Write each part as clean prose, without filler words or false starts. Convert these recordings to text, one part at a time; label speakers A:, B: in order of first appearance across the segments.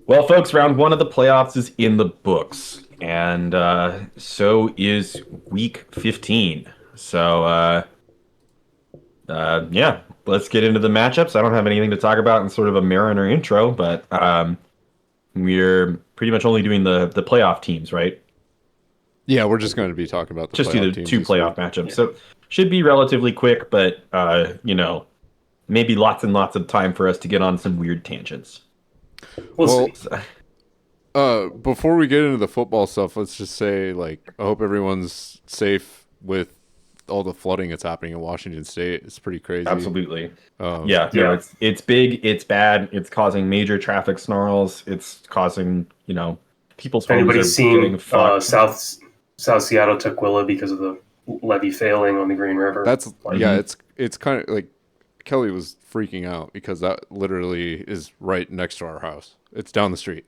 A: Well, folks, round one of the playoffs is in the books, and so is week 15. Yeah, let's get into the matchups. I don't have anything to talk about in sort of a Mariner intro, but we're pretty much only doing the playoff teams, right?
B: Yeah, we're just going to be talking about the
A: Just do
B: playoff
A: the
B: teams
A: two
B: this
A: playoff
B: week.
A: matchups.
C: Yeah.
A: So should be relatively quick, but maybe lots and lots of time for us to get on some weird tangents.
C: We'll
B: Well,
C: see.
A: So,
B: before we get into the football stuff, let's just say, I hope everyone's safe with all the flooding that's happening in Washington State. It's pretty crazy.
A: absolutely.
B: Um,
A: Yeah, no,
C: Yeah.
A: it's big, it's bad, it's causing major traffic snarls, it's causing, people's
C: If
A: homes
C: anybody's
A: are getting
C: seen
A: fucked.
C: South Seattle Tukwila because of the levee failing on the Green River.
B: That's
C: Like,
B: yeah. It's kind of like Kelly was freaking out because that literally is right next to our house. It's down the street,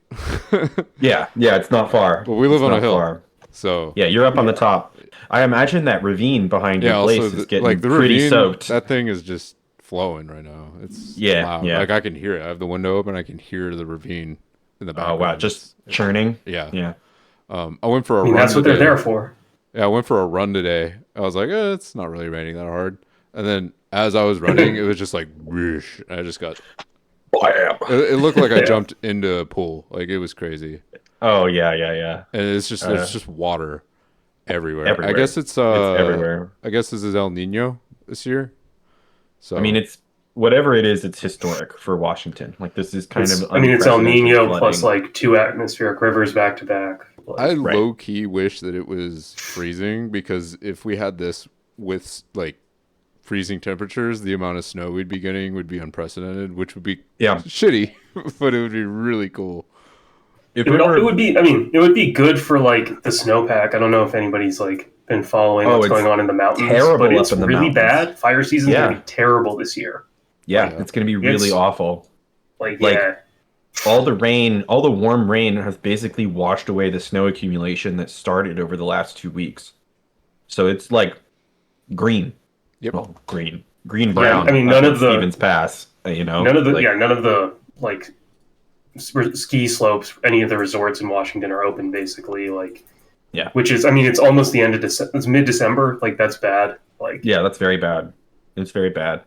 A: Yeah, it's not far.
B: but we live
A: It's
B: on a
A: not
B: hill,
A: far.
B: so
A: Yeah, you're up on the
C: Yeah.
A: top. I imagine that ravine behind
B: yeah.
A: your place
B: Also,
A: is getting
B: the
A: pretty
B: ravine,
A: soaked.
B: that thing is just flowing right now. It's
A: Yeah,
B: loud.
A: yeah.
B: Like I can hear it. I have the window open. I can hear the ravine in the
A: Oh
B: background.
A: wow, just churning.
B: Yeah.
A: Yeah.
B: I went for a
C: I mean,
B: run
C: that's what they're
B: today.
C: there for.
B: Yeah, I went for a run today. I was like, it's not really raining that hard. And then as I was running, it was just like, whoosh. I just got.
A: Bam.
B: It looked like I
C: Yeah.
B: jumped into a pool. Like it was crazy.
A: Oh yeah.
B: And it's just there's just water everywhere. I
A: Everywhere.
B: guess it's
A: Everywhere.
B: I guess this is El Nino this year. So
A: I mean, it's whatever it is, it's historic for Washington. Like this is kind of
C: It's El
A: unprecedented
C: Nino plus
A: flooding.
C: like two atmospheric rivers back to back.
B: I
A: Right.
B: low key wish that it was freezing because if we had this with like freezing temperatures, the amount of snow we'd be getting would be unprecedented, which would be
A: Yeah.
B: shitty, but it would be really cool.
A: If
C: It
A: we
C: would,
A: were,
C: it would be. I mean, it would be good for like the snowpack. I don't know if anybody's like been following
A: Oh,
C: what's
A: it's
C: going on in the mountains,
A: terrible
C: but
A: up
C: it's
A: in the
C: really
A: mountains.
C: bad. Fire season's
A: Yeah.
C: gonna be terrible this year.
A: yeah,
B: Yeah.
A: it's going to be really
C: It's-
A: awful.
C: Like,
A: Like-
C: yeah,
A: All the rain, all the warm rain has basically washed away the snow accumulation that started over the last 2 weeks. So it's like green.
B: Yep.
A: Well, green brown.
C: I mean,
A: up
C: none
A: at
C: of the-
A: Stevens Pass.
C: none of the
A: like,
C: none of the like ski slopes, any of the resorts in Washington are open basically. Like,
A: Yeah.
C: which is, I mean, it's almost the end of December. It's mid-December. Like, that's bad. Like,
A: Yeah, that's very bad. It's very bad.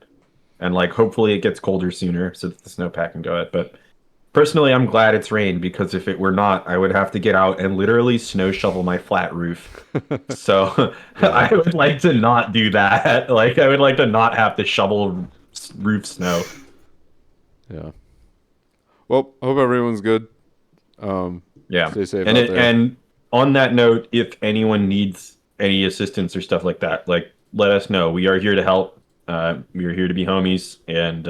A: And like hopefully it gets colder sooner so that the snowpack can go it. But personally I'm glad it's rained because if it were not, I would have to get out and literally snow shovel my flat roof. So I would like to not do that. Like I would like to not have to shovel roof snow.
B: Yeah. Well, I hope everyone's good.
A: Yeah.
B: Stay safe
A: And
B: out there.
A: and on that note, if anyone needs any assistance or stuff like that, like let us know. We are here to help. We are here to be homies, and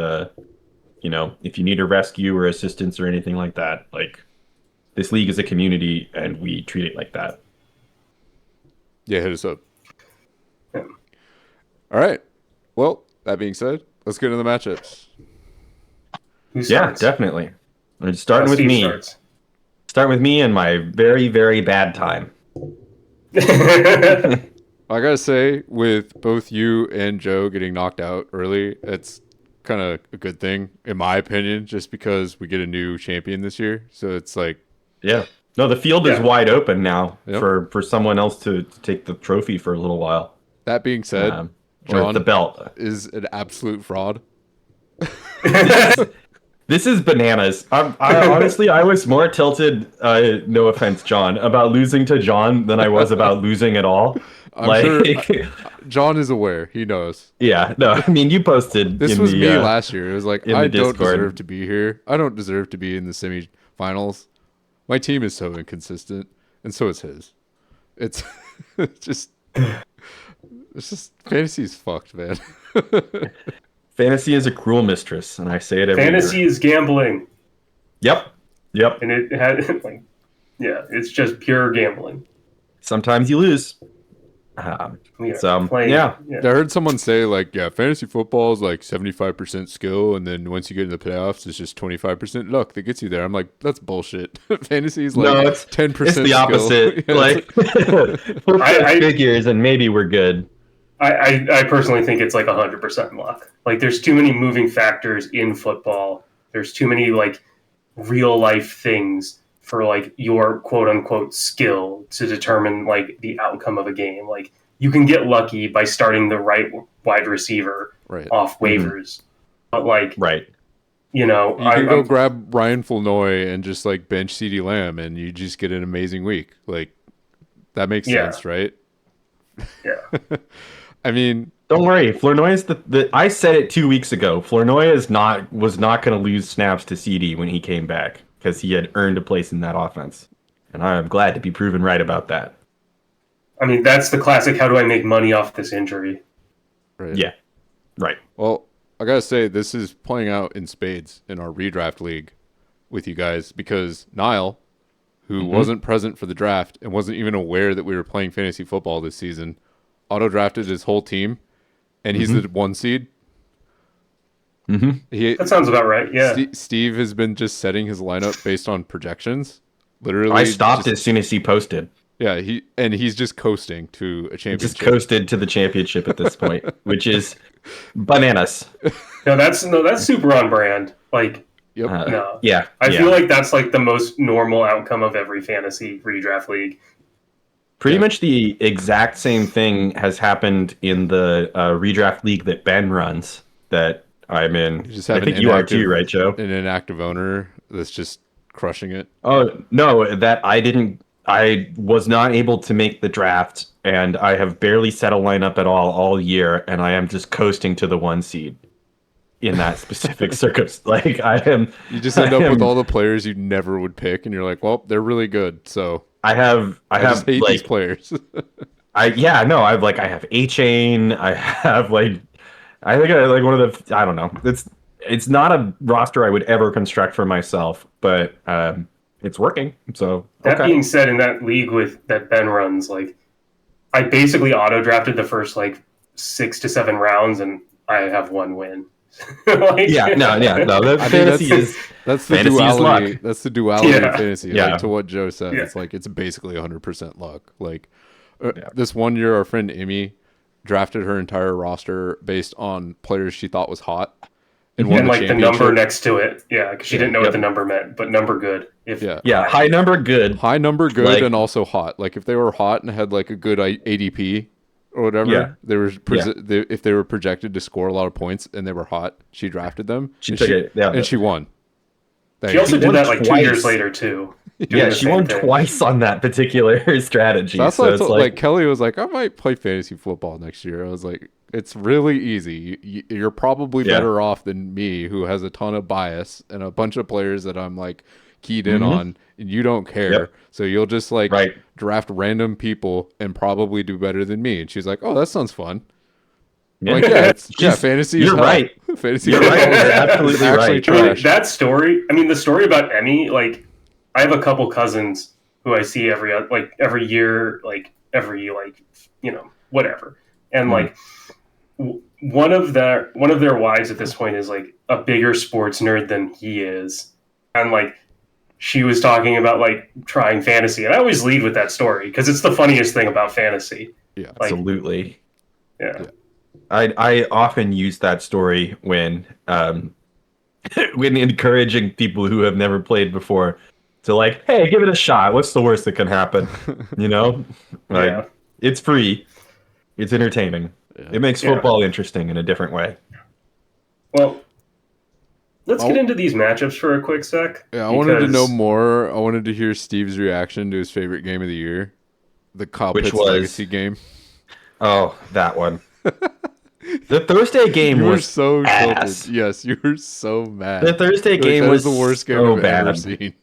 A: if you need a rescue or assistance or anything like that, like this league is a community, and we treat it like that.
B: Yeah, hit us up.
C: Yeah.
B: All right. Well, that being said, let's get into the matchups.
C: who
A: Yeah,
C: starts?
A: definitely. And starting with
C: Steve
A: me.
C: starts.
A: Start with me and my very, very bad time.
B: I gotta say, with both you and Joe getting knocked out early, it's kind of a good thing, in my opinion, just because we get a new champion this year. So it's like,
A: Yeah. No, the field is
C: Yeah.
A: wide open now
B: Yep.
A: for someone else to take the trophy for a little while.
B: that being said,
A: Or
B: John
A: the belt.
B: is an absolute fraud.
A: This is bananas. I honestly, I was more tilted. No offense, John, about losing to John than I was about losing at all.
B: I'm sure John is aware. He knows.
A: Yeah. No, I mean, you posted.
B: This
A: in
B: was
A: the,
B: me last year. It was like,
A: in the
B: I don't
A: Discord.
B: deserve to be here. I don't deserve to be in the semifinals. My team is so inconsistent, and so is his. It's just, it's just fantasy's fucked, man.
A: Fantasy is a cruel mistress, and I say it every
C: Fantasy
A: year.
C: is gambling,
A: Yep. Yep.
C: and it had like, yeah, it's just pure gambling.
A: Sometimes you lose.
C: We are
A: So,
C: playing.
A: yeah.
B: I heard someone say like, yeah, fantasy football is like 75% skill, and then once you get in the playoffs, it's just 25% luck that gets you there. I'm like, that's bullshit. Fantasy is like
A: No, it's
B: 10%.
A: It's the opposite.
B: Yeah,
A: Like, flip
C: I-
A: those
C: I-
A: figures, and maybe we're good.
C: I personally think it's like 100% luck. Like, there's too many moving factors in football. There's too many like real life things for like your quote unquote skill to determine like the outcome of a game. Like you can get lucky by starting the right wide receiver
B: Right.
C: off waivers, but like
A: Right.
C: you know,
B: You can go grab Ryan Flournoy and just like bench CeeDee Lamb, and you just get an amazing week. Like that makes sense, right?
C: Yeah.
B: I mean,
A: Don't worry, Flournoy is the. I said it 2 weeks ago. Flournoy was not going to lose snaps to CD when he came back because he had earned a place in that offense, and I am glad to be proven right about that.
C: I mean, that's the classic. How do I make money off this injury?
B: right.
A: Yeah, right.
B: Well, I gotta say, this is playing out in spades in our redraft league with you guys because Niall, who wasn't present for the draft and wasn't even aware that we were playing fantasy football this season, auto drafted his whole team, and he's the 1 seed. He
C: That sounds about right. Yeah.
B: Steve has been just setting his lineup based on projections. Literally,
A: I stopped
B: just,
A: as soon as he posted.
B: Yeah, he's just coasting to a championship.
A: Just coasted to the championship at this point, which is bananas.
C: No, that's super on brand. Like,
B: Yep.
C: no.
A: Yeah,
C: I
A: yeah.
C: feel like that's like the most normal outcome of every fantasy redraft league.
A: Pretty much the exact same thing has happened in the redraft league that Ben runs that I'm in.
B: You just
A: I
B: have
A: think
B: an
A: you are
B: inactive-
A: too, right, Joe?
B: An inactive owner that's just crushing it.
A: Oh, no, that I was not able to make the draft, and I have barely set a lineup at all year, and I am just coasting to the 1 seed in that specific circumstance. Like, I am...
B: You just end up with all the players you never would pick, and you're like, well, they're really good, so
A: I have
B: just hate
A: like,
B: these players.
A: I have A-Chain, I have like I think I like one of the I don't know. It's not a roster I would ever construct for myself, but it's working. So
C: That being said, in that league that Ben runs, like I basically auto drafted the first like 6 to 7 rounds, and I have 1 win. Like,
A: no. The
B: I mean,
A: fantasy is
B: that's the
A: fantasy is
B: duality.
A: luck.
B: That's the duality
C: Yeah.
B: of fantasy.
A: Yeah.
B: Like, to what Joe said,
C: Yeah.
B: it's like it's basically 100% luck. Like this one year, our friend Amy drafted her entire roster based on players she thought was hot, and won
C: and like the
B: championship.
C: number next to it. Yeah, because she didn't know
A: Yep.
C: what the number meant, but number good.
A: Yeah, high number good.
B: High number good
A: Like-
B: and also hot. Like if they were hot and had like a good ADP or whatever,
A: Yeah.
B: they were if they were projected to score a lot of points and they were hot, she drafted them.
A: She
B: and
A: took it, yeah.
B: and she won.
C: She also did
A: won
C: that like 2
A: twice.
C: years later too. doing
A: Yeah,
C: the
A: she
C: same
A: won
C: thing.
A: twice on that particular strategy.
B: That's
A: So
B: why I
A: it's
B: told,
A: like,
B: like Kelly was like, I might play fantasy football next year. I was like, it's really easy. You're probably
A: Yeah.
B: better off than me, who has a ton of bias and a bunch of players that I'm like keyed in on, and you don't care.
A: Yep.
B: So you'll just like
A: Right.
B: draft random people and probably do better than me. And she's like, oh, that sounds fun.
A: yeah.
B: Like, yeah,
A: She's-
B: fantasy is
A: you're
B: hell.
A: right.
B: Fantasy
A: You're
B: is
A: right.
B: hell.
A: You're
B: It's
A: absolutely
B: actually
A: right.
C: I mean,
B: trash.
C: that story. I mean, the story about Emmy. Like, I have a couple cousins who I see every year, like every whatever, and like one of their wives at this point is like a bigger sports nerd than he is, and like she was talking about like trying fantasy, and I always lead with that story because it's the funniest thing about fantasy.
B: Yeah.
C: Like,
A: Absolutely.
C: yeah.
A: I often use that story when when encouraging people who have never played before to like, hey, give it a shot. What's the worst that can happen? You know, like,
C: Yeah.
A: it's free, it's entertaining. It makes
C: Yeah.
A: football interesting in a different way.
C: Well, let's get into these matchups for a quick sec.
B: Yeah, I wanted to know
C: because-
B: more. I wanted to hear Steve's reaction to his favorite game of the year, the Kyle
A: Which
B: Pitts
A: was-
B: Legacy game.
A: Oh, that one. The Thursday game
B: You were
A: was
B: so
A: ass.
B: tilted. Yes, you were so mad.
A: The Thursday
B: Like,
A: game
B: that
A: was
B: the worst game
A: so
B: I've
A: bad.
B: ever seen.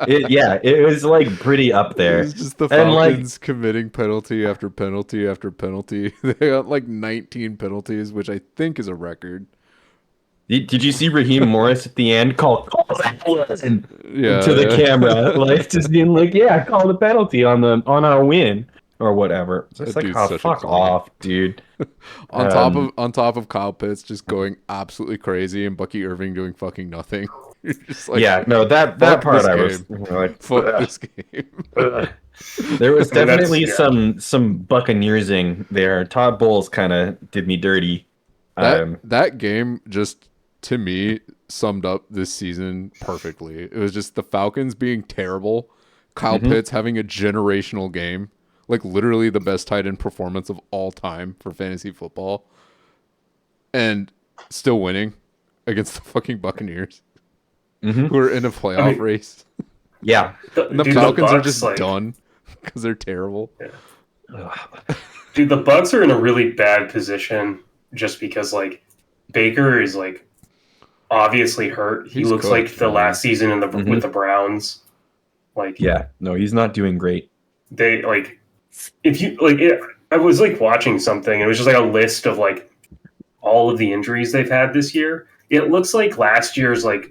A: It was like pretty up
B: It
A: there.
B: was just the
A: And, like-
B: Falcons committing penalty after penalty after penalty. They got like 19 penalties, which I think is a record.
A: Did you see Raheem Morris at the end call that one
B: Yeah,
A: to the
B: yeah.
A: camera, like just being like, "Yeah, call the penalty on our win or whatever." It's just
B: That
A: like,
B: dude's
A: oh,
B: such a
A: fuck
B: clown.
A: off, dude.
B: On top of Kyle Pitts just going absolutely crazy and Bucky Irving doing fucking nothing. You're just like,
A: Yeah, no, that
B: fuck
A: part
B: this
A: I was
B: game.
A: like,
B: fuck
A: ugh,
B: this game.
A: ugh. There was
C: I mean, that's-
A: definitely
C: yeah.
A: some Buccaneersing there. Todd Bowles kind of did me dirty.
B: That game just, to me, summed up this season perfectly. It was just the Falcons being terrible, Kyle
A: Mhm.
B: Pitts having a generational game, like literally the best tight end performance of all time for fantasy football, and still winning against the fucking Buccaneers,
A: Mhm.
B: who are in a playoff
C: I mean-
B: race.
A: Yeah.
B: And the
C: Dude,
B: Falcons are
C: Bucks,
B: just
C: like,
B: done because they're terrible.
A: Ugh.
C: Dude, the Bucks are in a really bad position just because like Baker is like obviously hurt. He
B: He's
C: looks
B: cooked,
C: like the
B: man.
C: last season in the
A: Mhm.
C: with the Browns. Like
A: Yeah. No, he's not doing great.
C: they like if you like it, I was like watching something. It was just like a list of like all of the injuries they've had this year. It looks like last year's like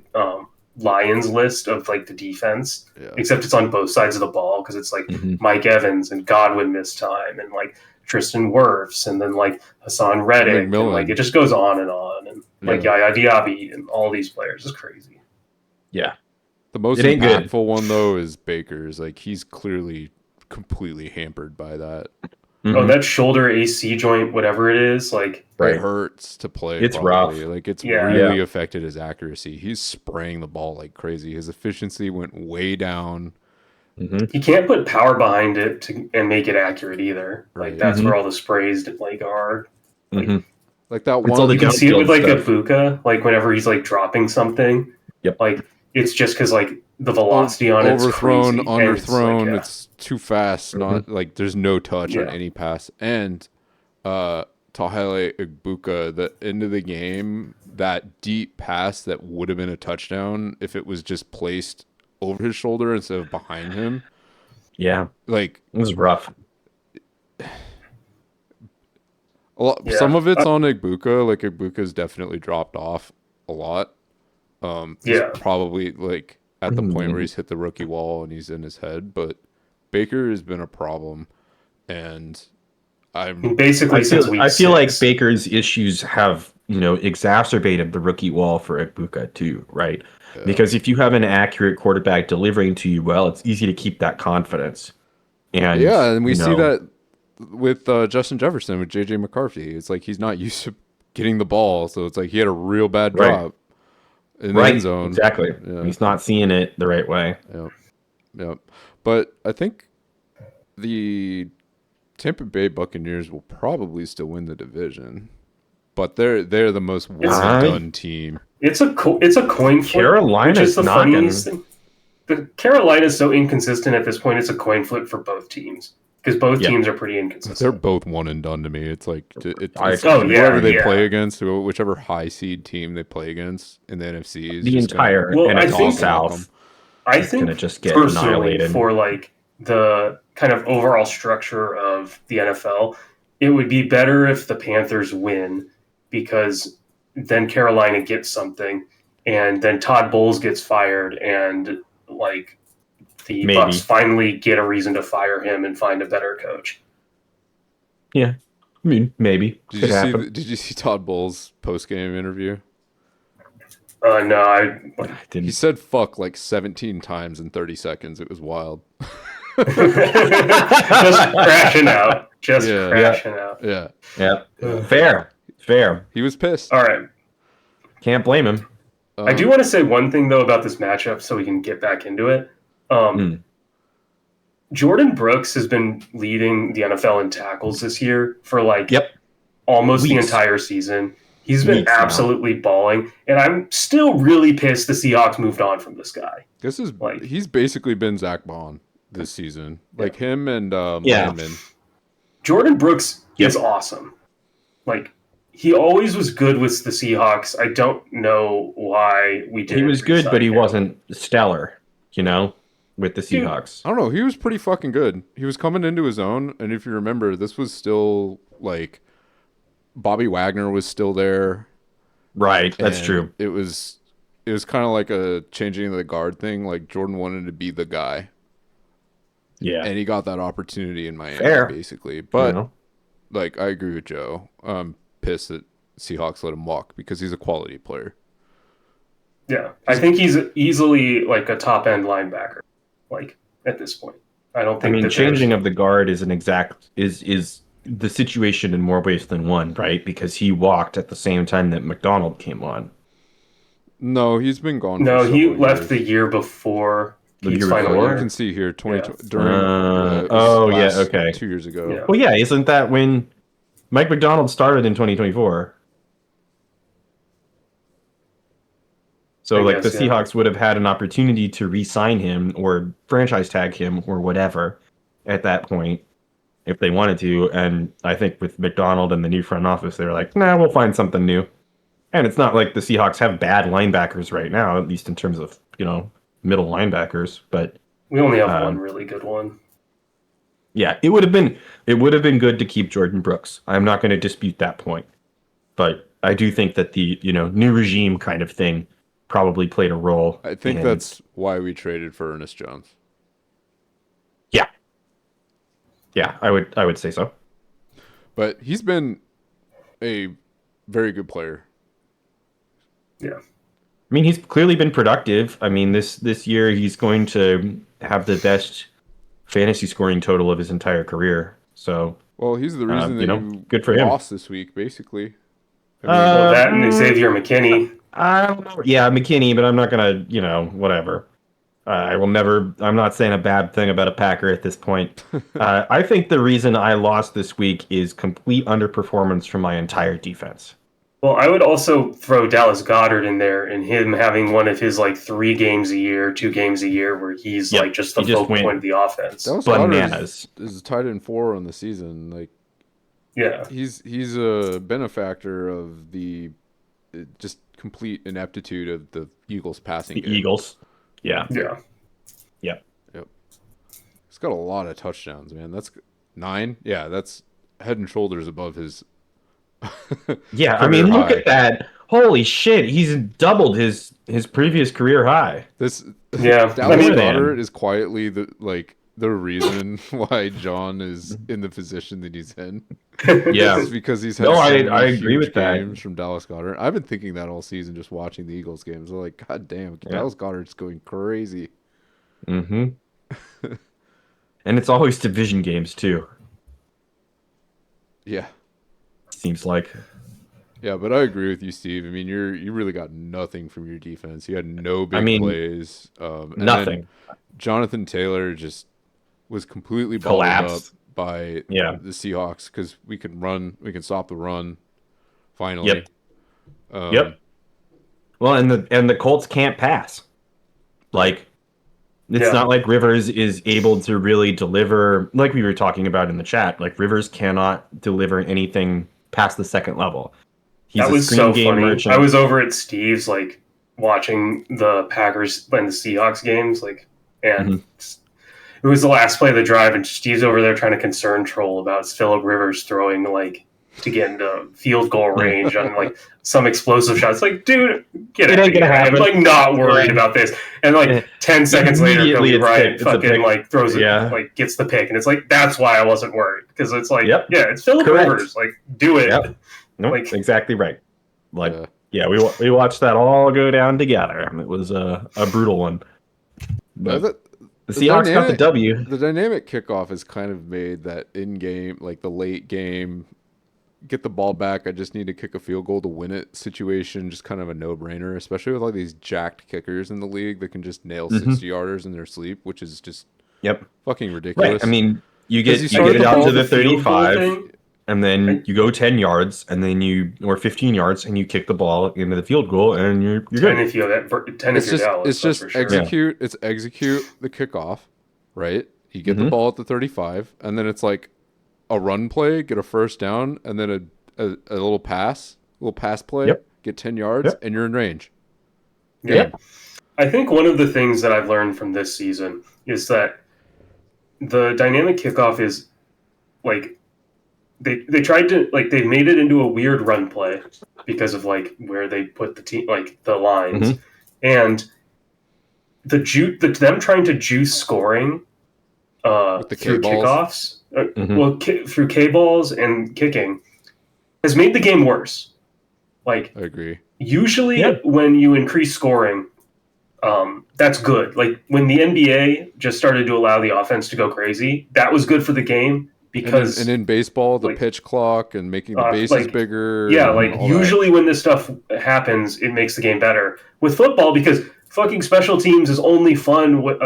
C: Lions list of like the defense,
B: Yeah.
C: except it's on both sides of the ball because it's like
A: Mhm.
C: Mike Evans and Godwin missed time and like Tristan Wirfs and then like Hassan Reddick and
B: McMillan.
C: like it just goes on and like Yaya Diaby and all these players. It's crazy.
A: Yeah.
B: The most
A: It ain't good.
B: impactful one though is Baker's. Like he's clearly completely hampered by that.
C: Oh,
A: Mhm.
C: that shoulder AC joint, whatever it is, like
A: Right.
B: It hurts to play.
A: It's
B: probably.
A: rough.
B: Like it's
C: Yeah.
B: really affected his accuracy. He's spraying the ball like crazy. His efficiency went way down.
A: Mhm.
C: you can't put power behind it and make it accurate either. Like
B: Right.
C: that's
A: Mhm.
C: where all the sprays like are.
A: Mhm.
B: Like that
A: It's all
B: one.
A: the
C: You can see it
A: downfield
C: with like
A: stuff.
C: Ibuka, like whenever he's like dropping something.
A: Yep.
C: Like it's just because like the velocity on it's
B: overthrown,
C: crazy, and it's, like,
B: underthrown.
C: yeah.
B: It's too fast. Not like there's no touch on
C: Yeah.
B: any pass. And Tahele Ibuka, the end of the game, that deep pass that would have been a touchdown if it was just placed over his shoulder instead of behind him.
A: Yeah.
B: Like
A: It was rough.
C: Yeah.
B: some of it's on Ibuka. Like Ibuka's definitely dropped off a lot. He's
C: Yeah.
B: probably like at the point where he's hit the rookie wall and he's in his head. But Baker has been a problem, and I'm
C: basically
A: I
C: since
A: feel,
C: week
A: I feel like
C: 6.
A: Baker's issues have, exacerbated the rookie wall for Ibuka too, right? Because if you have an accurate quarterback delivering to you well, it's easy to keep that confidence. And
B: yeah, and we
A: you
B: see
A: know,
B: that with Justin Jefferson with JJ McCarthy. It's like he's not used to getting the ball, so it's like he had a real bad
A: Right.
B: drop in the
A: right,
B: end zone.
A: exactly.
B: Yeah.
A: He's not seeing it the right way.
B: Yep. But I think the Tampa Bay Buccaneers will probably still win the division. But they're the most one and done team.
C: It's a coin flip.
A: Carolina's
C: which is the
A: knocking.
C: funniest thing. The Carolina's so inconsistent at this point. It's a coin flip for both teams because both
A: Yeah.
C: teams are pretty
B: They're
C: inconsistent.
B: both one and done to me. It's like it's
A: Oh,
C: yeah,
B: whoever they
C: yeah.
B: play against, whichever high seed team they play against in the NFC is
A: The
B: just
A: entire
C: Well, I
A: NFC
C: think-
A: South
C: I
A: is
C: think
A: going to just get
C: personally
A: annihilated.
C: for like the kind of overall structure of the NFL, it would be better if the Panthers win because then Carolina gets something, and then Todd Bowles gets fired, and like the
A: Maybe.
C: Bucks finally get a reason to fire him and find a better coach.
A: I mean, maybe.
B: Did
A: Could
B: you
A: happen.
B: see? Did you see Todd Bowles' post game interview?
C: No, I
A: I
B: He
A: didn't.
B: said "fuck" like 17 times in 30 seconds. It was wild.
C: just crashing out. Just
B: Yeah.
C: crashing out.
B: Yeah,
A: Yeah. Fair.
B: he was pissed.
C: All right.
A: Can't blame him.
C: I do want to say one thing though about this matchup, so we can get back into it. Jordan Brooks has been leading the NFL in tackles this year for like
A: Yep.
C: almost the
A: Weeks.
C: entire season. He's been
A: Weeks now.
C: absolutely balling, and I'm still really pissed the Seahawks moved on from this guy.
B: This is
C: Like-
B: he's basically been Zach Bond this season. Like him and
A: Yeah.
B: Landman.
C: Jordan Brooks
A: Yep.
C: is awesome. Like he always was good with the Seahawks. I don't know why we didn't.
A: He was good, but he
C: re-sign him.
A: wasn't stellar, with the
C: Dude.
A: Seahawks.
B: I don't know. He was pretty fucking good. He was coming into his own, and if you remember, this was still like Bobby Wagner was still there.
A: Right, that's
B: and
A: true.
B: It was kind of like a changing of the guard thing. Like Jordan wanted to be the guy,
A: Yeah.
B: and he got that opportunity in Miami,
A: Fair.
B: basically. But
A: You know?
B: like, I agree with Joe. I'm pissed that Seahawks let him walk because he's a quality player.
C: Yeah, I think he's easily like a top end linebacker. Like at this point, I don't
A: I
C: think.
A: mean,
C: that
A: changing
C: there's-
A: of the guard is is the situation in more ways than one, right? Because he walked at the same time that McDonald came on.
B: No, he's been gone.
C: No,
B: for
C: he
B: several
C: left
B: years.
C: the year before
A: The
C: Pete's
A: year
C: final
A: before?
B: You
C: year.
B: can see here 20
C: Yeah.
B: during. it was
A: oh, yeah,
B: last
A: okay.
B: 2 years ago.
C: Yeah.
A: Well, yeah, isn't that when Mike McDonald started in 2024? So,
C: I
A: like,
C: guess,
A: the
C: yeah.
A: Seahawks would have had an opportunity to re-sign him or franchise tag him or whatever at that point if they wanted to. And I think with McDonald and the new front office, they were like, nah, we'll find something new. And it's not like the Seahawks have bad linebackers right now, at least in terms of, middle linebackers. But
C: We only have
A: Um,
C: one really good one.
A: yeah, it would have been good to keep Jordan Brooks. I'm not going to dispute that point. But I do think that the, new regime kind of thing probably played a role.
B: I think
A: in-
B: that's why we traded for Ernest Jones.
A: Yeah. Yeah, I would say so.
B: But he's been a very good player.
C: Yeah.
A: I mean, he's clearly been productive. I mean, this year he's going to have the best fantasy scoring total of his entire career. So,
B: Well, he's the reason that you
A: good for him.
B: lost this week, basically. I mean,
C: Well, that and
A: Um,
C: Xavier McKinney.
A: I don't know. Yeah, McKinney, but I'm not gonna, whatever. I will never. I'm not saying a bad thing about a Packer at this point. I think the reason I lost this week is complete underperformance from my entire defense.
C: Well, I would also throw Dallas Goddard in there and him having one of his like 3 games a year, 2 games a year where he's
A: Yep,
C: like just the
A: he just
C: focal
A: went
C: point of the offense.
B: Dallas Goedert
A: Bananas.
B: is tied in 4 on the season. Like
C: Yeah.
B: he's a benefactor of the just complete ineptitude of the Eagles passing
A: The
B: game.
A: Eagles. Yeah.
C: Yeah.
B: He's got a lot of touchdowns, man. That's 9. Yeah, that's head and shoulders above his.
A: Yeah, I mean,
B: career
A: look
B: high.
A: at that. Holy shit, he's doubled his previous carear high.
B: This
C: Yeah.
B: Dallas
C: I mean,
B: Goedert is quietly the reason why John is in the position that he's in.
A: Yeah.
B: It's because he's had
A: No,
B: so
A: I
B: many
A: agree
B: huge
A: with that.
B: games from Dallas Goedert. I've been thinking that all season just watching the Eagles games. I'm like, God damn,
A: Yeah.
B: Dallas Goedert's going crazy.
A: Mm-hmm. And it's always division games too.
B: Yeah.
A: Seems like.
B: Yeah, but I agree with you, Steve. I mean, you really got nothing from your defense. You had no big
A: I mean,
B: plays. And then
A: Nothing.
B: Jonathan Taylor just was completely bottled up
A: Collapsed.
B: by
A: Yeah.
B: the Seahawks because we can stop the run. Finally.
A: Yep. Yep. Well, and the Colts can't pass. Like, it's
C: Yeah.
A: not like Rivers is able to really deliver, like we were talking about in the chat. Like, Rivers cannot deliver anything past the second level. He's
C: that
A: a
C: was
A: screen
C: so
A: game
C: funny.
A: merchant.
C: I was over at Steve's like watching the Packers and the Seahawks games, like, and it was the last play of the drive, and Steve's over there trying to concern troll about Phillip Rivers throwing like to get into field goal range on like some explosive shots. Like, dude, get
A: It
C: out of
A: ain't gonna
C: here. I'm
A: happen.
C: like not worried
A: Yeah.
C: about this. And like 10 seconds later,
A: Immediately
C: Kobe
A: it's
C: Bryant
A: picked. It's a
C: fucking
A: pick.
C: like throws it,
A: Yeah.
C: like gets the pick, and it's like that's why I wasn't worried because it's like,
A: Yep.
C: yeah, it's Phillip
A: Correct.
C: Rivers. Like, do it.
A: Yep. No,
C: Like-
A: exactly right. Like,
B: Yeah.
A: yeah, we watched that all go down together. It was a brutal one. But the Seahawks got the
B: dynamic-
A: W.
B: The dynamic kickoff has kind of made that in-game, like the late game, get the ball back, I just need to kick a field goal to win it situation, just kind of a no-brainer, especially with all these jacked kickers in the league that can just nail 60-yarders in their sleep, which is just
A: Yep.
B: fucking ridiculous.
A: Right. I mean, you
B: Because
A: get
B: you
A: you
B: start
A: get it
B: the
A: out
B: ball
A: to
B: the
A: the
C: field goal
A: 35,
C: thing.
A: and then you go 10 yards, and then or 15 yards, and you kick the ball into the field goal, and you're
C: 10
A: good.
C: if you have 10 if
B: it's
C: you're
B: just
C: Dallas.
B: it's
C: that's
B: just
C: for sure.
B: execute the kickoff, right? You get the
A: Mhm.
B: ball at the 35, and then it's like a run play, get a first down, and then a little pass play,
A: Yep.
B: get 10 yards,
A: Yep.
B: and you're in range.
C: Yeah. I think one of the things that I've learned from this season is that the dynamic kickoff is like they tried to like they made it into a weird run play because of like where they put the team like the lines and them trying to juice scoring
B: With the
C: through
B: K-balls.
C: kickoffs through K balls and kicking has made the game worse. Like
B: I agree.
C: usually
A: Yeah.
C: when you increase scoring, that's good. Like when the NBA just started to allow the offense to go crazy, that was good for the game. because
B: and in baseball, the
C: like,
B: pitch clock and making the bases
C: like,
B: bigger.
C: yeah,
B: and
C: like
B: all
C: usually when this stuff happens, it makes the game better. With football, because fucking special teams is only fun with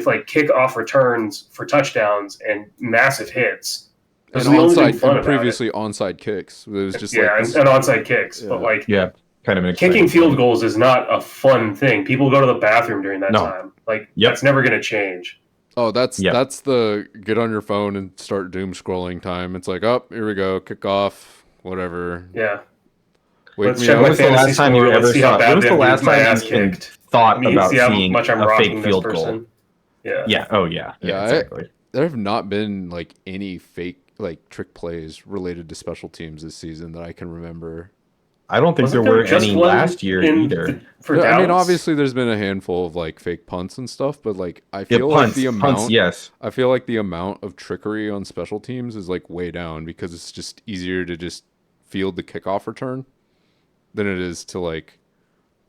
C: like kickoff returns for touchdowns and massive hits.
B: that.
C: Those
B: And
C: are the only thing
B: onside,
C: fun
B: and
C: about
B: previously onside kicks. It was
C: it.
B: just
C: Yeah,
B: like
C: and onside kicks, but
B: Yeah.
C: like
A: Yeah, kind of an
C: kicking
A: exciting
C: field
A: thing.
C: goals is not a fun thing. People go to the bathroom during that
A: No.
C: time. Like
A: Yep.
C: that's never going to change.
B: Oh, that's
A: Yep.
B: the get on your phone and start doom scrolling time. It's like, oh, here we go, kick off, whatever.
C: Yeah.
B: Wake
C: Let's
B: me
C: check
B: up.
C: my
A: When was the
C: fantasy
A: last time you
C: score. Let's
A: ever
C: see how
A: saw?
C: bad
A: When was the
C: I'm
A: last
C: getting my
A: time
C: ass
A: you even
C: kicked.
A: thought
C: Me,
A: about
C: see how
A: seeing
C: much I'm
A: a
C: rocking
A: fake
C: this
A: field
C: person.
A: goal?
C: Yeah.
A: Yeah. Oh yeah.
B: Yeah,
A: Yeah. Exactly.
B: There have not been like any fake like trick plays related to special teams this season that I can remember.
A: I don't think
C: Wasn't
A: there were
C: just
A: any
C: one
A: last year either.
C: For
B: I mean,
C: Dallas?
B: obviously, there's been a handful of like fake punts and stuff, but like I
A: Yeah,
B: feel like
A: punts.
B: the amount,
A: Punts. Yes.
B: I feel like the amount of trickery on special teams is like way down because it's just easier to just field the kickoff return than it is to like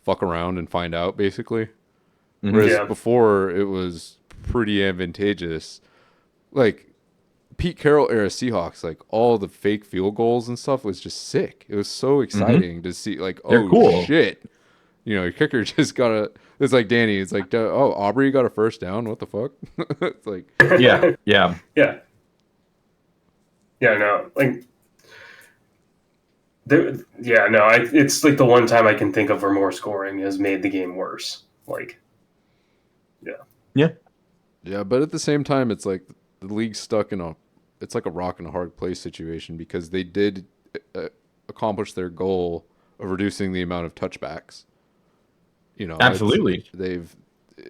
B: fuck around and find out, basically.
A: Mhm.
B: Whereas
C: Yeah.
B: before it was pretty advantageous. Like Pete Carroll era Seahawks, like all the fake field goals and stuff was just sick. It was so exciting to see, like,
A: They're
B: oh
A: cool.
B: shit, you know, your kicker just got a. It's like Danny. It's like, oh, Aubrey got a first down. What the fuck? It's like,
A: Yeah. Yeah.
C: Yeah. Yeah, no. Like yeah, no, it's like the one time I can think of where more scoring has made the game worse. Like
B: yeah, but at the same time, it's like the league's stuck in a. It's like a rock and a hard place situation because they did accomplish their goal of reducing the amount of touchbacks. You know,
A: Absolutely.
B: they've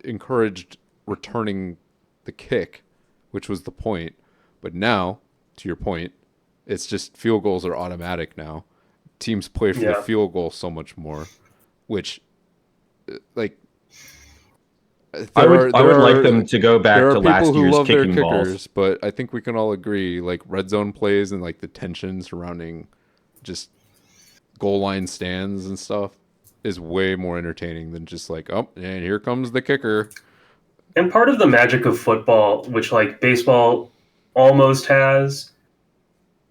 B: encouraged returning the kick, which was the point. But now, to your point, it's just field goals are automatic now. Teams play for the
C: Yeah.
B: field goal so much more, which, like,
A: I would like them to go back
B: there
A: to
B: are people
A: last
B: who
A: year's
B: love their
A: kicking
B: kickers,
A: balls.
B: but I think we can all agree, like red zone plays and like the tension surrounding just goal line stands and stuff is way more entertaining than just like, oh, and here comes the kicker.
C: and part of the magic of football, which like baseball almost has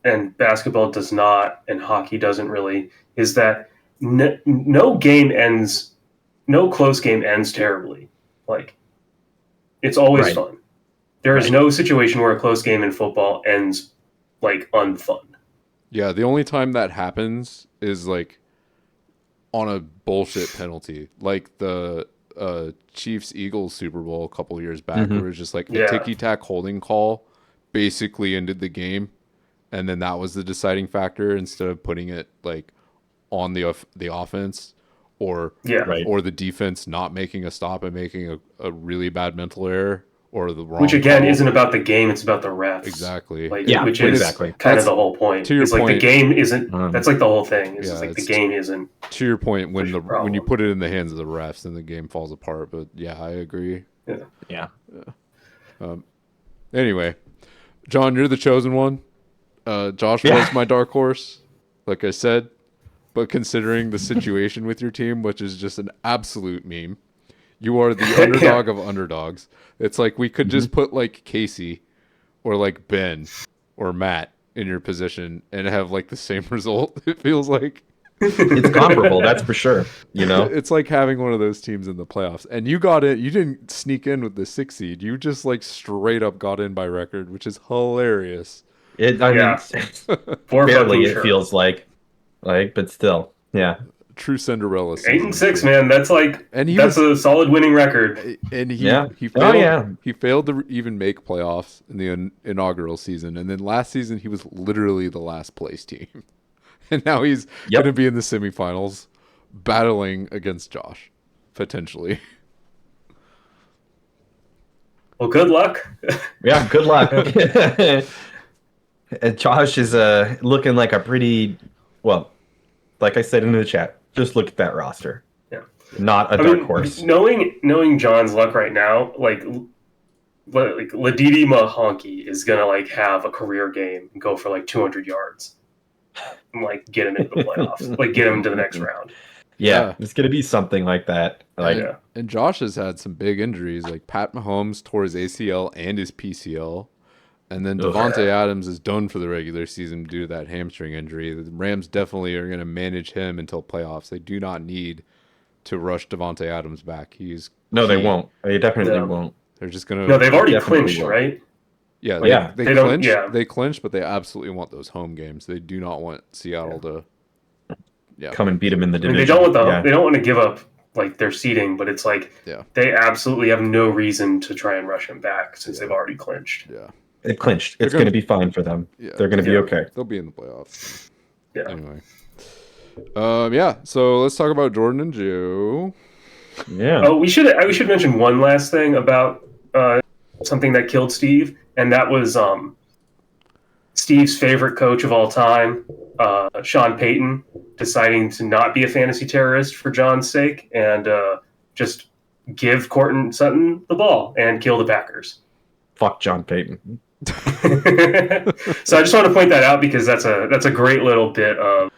C: and basketball does not and hockey doesn't really, is that no close game ends terribly. Like it's always
A: Right.
C: fun. There is
A: Right.
C: no situation where a close game in football ends like unfun.
B: Yeah, the only time that happens is like on a bullshit penalty, like the Chiefs Eagles Super Bowl a couple years back, where it was just like a
C: Yeah.
B: ticky tack holding call basically ended the game, and then that was the deciding factor instead of putting it like on the offense or
C: Yeah.
A: Right.
B: or the defense not making a stop and making a really bad mental error or the wrong
C: Which again
B: call.
C: isn't about the game, it's about the refs.
B: Exactly.
C: Like,
A: Yeah,
C: which is
A: exactly.
C: kind
B: That's-
C: of the whole point.
B: to your
C: It's like the
B: point.
C: game isn't.
A: Um,
C: That's like the whole thing. It's
B: yeah,
C: just like the
B: it's-
C: game isn't.
B: To your point, when
C: There's a
B: when you
C: problem.
B: put it in the hands of the refs, then the game falls apart. But yeah, I agree.
A: Yeah.
B: Anyway, John, you're the chosen one. Josh
A: Yeah.
B: was my dark horse, like I said. But considering the situation with your team, which is just an absolute meme, you are the underdog of underdogs. It's like we could just put like Casey or like Ben or Matt in your position and have like the same result. It feels like
A: It's comparable, that's for sure. You know?
B: it's like having one of those teams in the playoffs. And you got it. You didn't sneak in with the 6 seed. You just like straight up got in by record, which is hilarious.
A: I
C: Yeah.
A: mean,
C: For
A: barely
C: fucking
A: it
C: sure.
A: feels like, but still, yeah.
B: True Cinderella season.
C: 8-6, man. That's like
B: And he
C: that's a solid winning record.
B: And he
A: Yeah.
B: he
A: Oh,
B: failed,
A: yeah.
B: he failed to even make playoffs in the inaugural season, and then last season he was literally the last place team, and now he's
A: Yep.
B: going to be in the semifinals, battling against Josh, potentially.
C: Well, good luck.
A: Yeah, good luck. And Josh is looking like a pretty, well, like I said in the chat, just look at that roster.
C: Yeah.
A: Not a
C: I
A: dark
C: mean,
A: horse.
C: knowing John's luck right now, like Ladidi Mahonki is gonna like have a career game and go for like 200 yards, and like get him into the playoffs, like get him to the next round.
A: Yeah,
B: Yeah.
A: it's gonna be something like that. Like,
B: and,
C: yeah.
B: and Josh has had some big injuries, like Pat Mahomes tore his ACL and his PCL, And then
A: Ugh.
B: Devontae Adams is done for the regular season due to that hamstring injury. The Rams definitely are going to manage him until playoffs. They do not need to rush Devontae Adams back. He's
A: No, they
B: key.
A: won't. They definitely
C: No.
A: won't.
B: They're just going to.
C: No, they've already
A: Definitely
C: clinched,
A: will.
C: right?
B: Yeah,
A: Yeah.
B: they
C: They don't-
B: clinched.
C: yeah.
B: They clinched, but they absolutely want those home games. They do not want Seattle to. Yeah,
A: Come and beat them in the
C: I mean,
A: division.
C: they don't want
A: Yeah.
C: they don't want to give up like their seeding, but it's like
B: Yeah.
C: they absolutely have no reason to try and rush him back since they've already clinched.
B: yeah,
A: It clinched. It's
B: They're
A: going
B: gonna-
A: to be fine for them.
B: yeah.
A: They're going to be
C: Yeah.
A: okay.
B: They'll be in the playoffs.
C: Yeah.
B: Anyway. Yeah. So let's talk about Jordan and Joe.
A: Yeah.
C: Oh, we should mention one last thing about something that killed Steve, and that was Steve's favorite coach of all time, Sean Payton, deciding to not be a fantasy terrorist for John's sake and just give Courtland Sutton the ball and kill the Packers.
A: Fuck John Payton.
C: So I just want to point that out because that's a great little bit of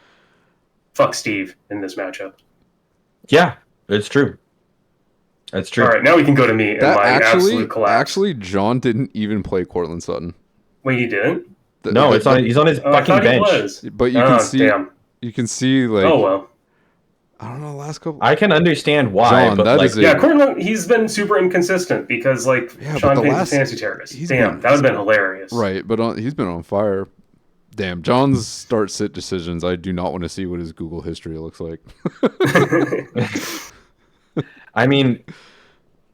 C: fuck Steve in this matchup.
A: Yeah, it's true. That's true.
C: All right, now we can go to me and
B: That
C: my
B: actually,
C: absolute collapse.
B: actually, John didn't even play Courtland Sutton.
C: Wait, he didn't?
A: No, it's on. He's on his
C: Oh, I
A: fucking
C: thought
A: bench.
C: he was.
B: But you
C: Oh,
B: can see,
C: damn.
B: you can see, like,
C: Oh well.
B: I don't know, last couple.
A: I can understand why,
B: John,
A: but
B: that
A: like,
B: is a-
C: Yeah, Courtland, he's been super inconsistent because like
B: Yeah, but
C: Sean
B: the
C: Payton's
B: last-
C: a fantasy terrorist.
B: he's
C: Damn,
B: been-
C: that would have been hilarious.
B: Right, but he's been on fire. Damn, John's start-sit decisions. I do not want to see what his Google history looks like.
A: I mean,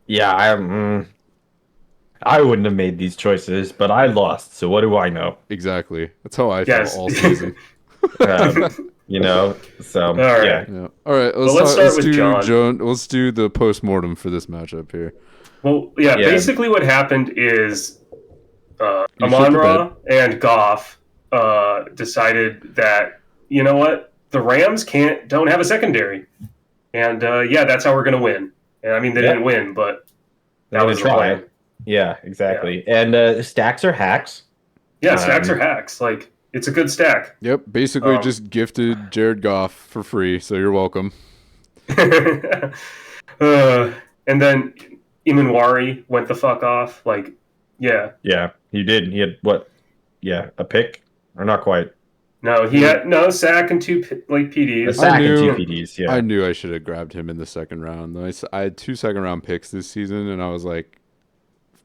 A: yeah, I wouldn't have made these choices, but I lost. So what do I know?
B: Exactly. That's how I
C: Yes.
B: felt all season.
A: You know. So
C: All right.
A: yeah.
B: Yeah. All right.
C: let's start with
B: do
C: John.
B: Let's do the post-mortem for this matchup here.
C: Well, yeah,
A: Yeah.
C: basically what happened is
B: You shit the
C: Amon-Ra and Goff decided that, you know what, the Rams don't have a secondary. And yeah, that's how we're going to win. And I mean, they
A: Yeah.
C: didn't win, but
A: They're
C: that
A: gonna
C: was the
A: try.
C: plan.
A: Yeah, exactly. And stacks are hacks.
C: Yeah, stacks
A: Um,
C: are hacks. Like, it's a good stack.
B: Yep. Basically,
C: Um,
B: just gifted Jared Goff for free, so you're welcome.
C: And then Imanwari went the fuck off. Like, yeah.
A: Yeah, he did. He had what? Yeah, a pick or not quite.
C: No, he had no sack and two
A: A
C: PDs.
A: sack and
B: knew-
A: 2 PDs. Yeah.
B: I knew I should have grabbed him in the second round. I had 2 second-round picks this season, and I was like,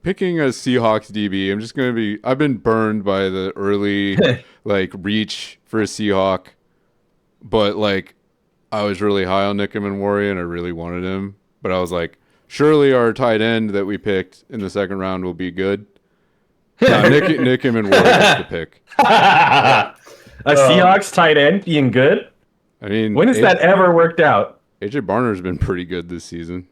B: picking a Seahawks DB. I've been burned by the early like reach for a Seahawk, but like I was really high on Nick Warrior and I really wanted him. But I was like, surely our tight end that we picked in the second round will be good. No, Nick Warrior was the pick.
A: A Seahawks tight end being good?
B: I mean,
A: When has that ever worked out?
B: AJ Barner's been pretty good this season.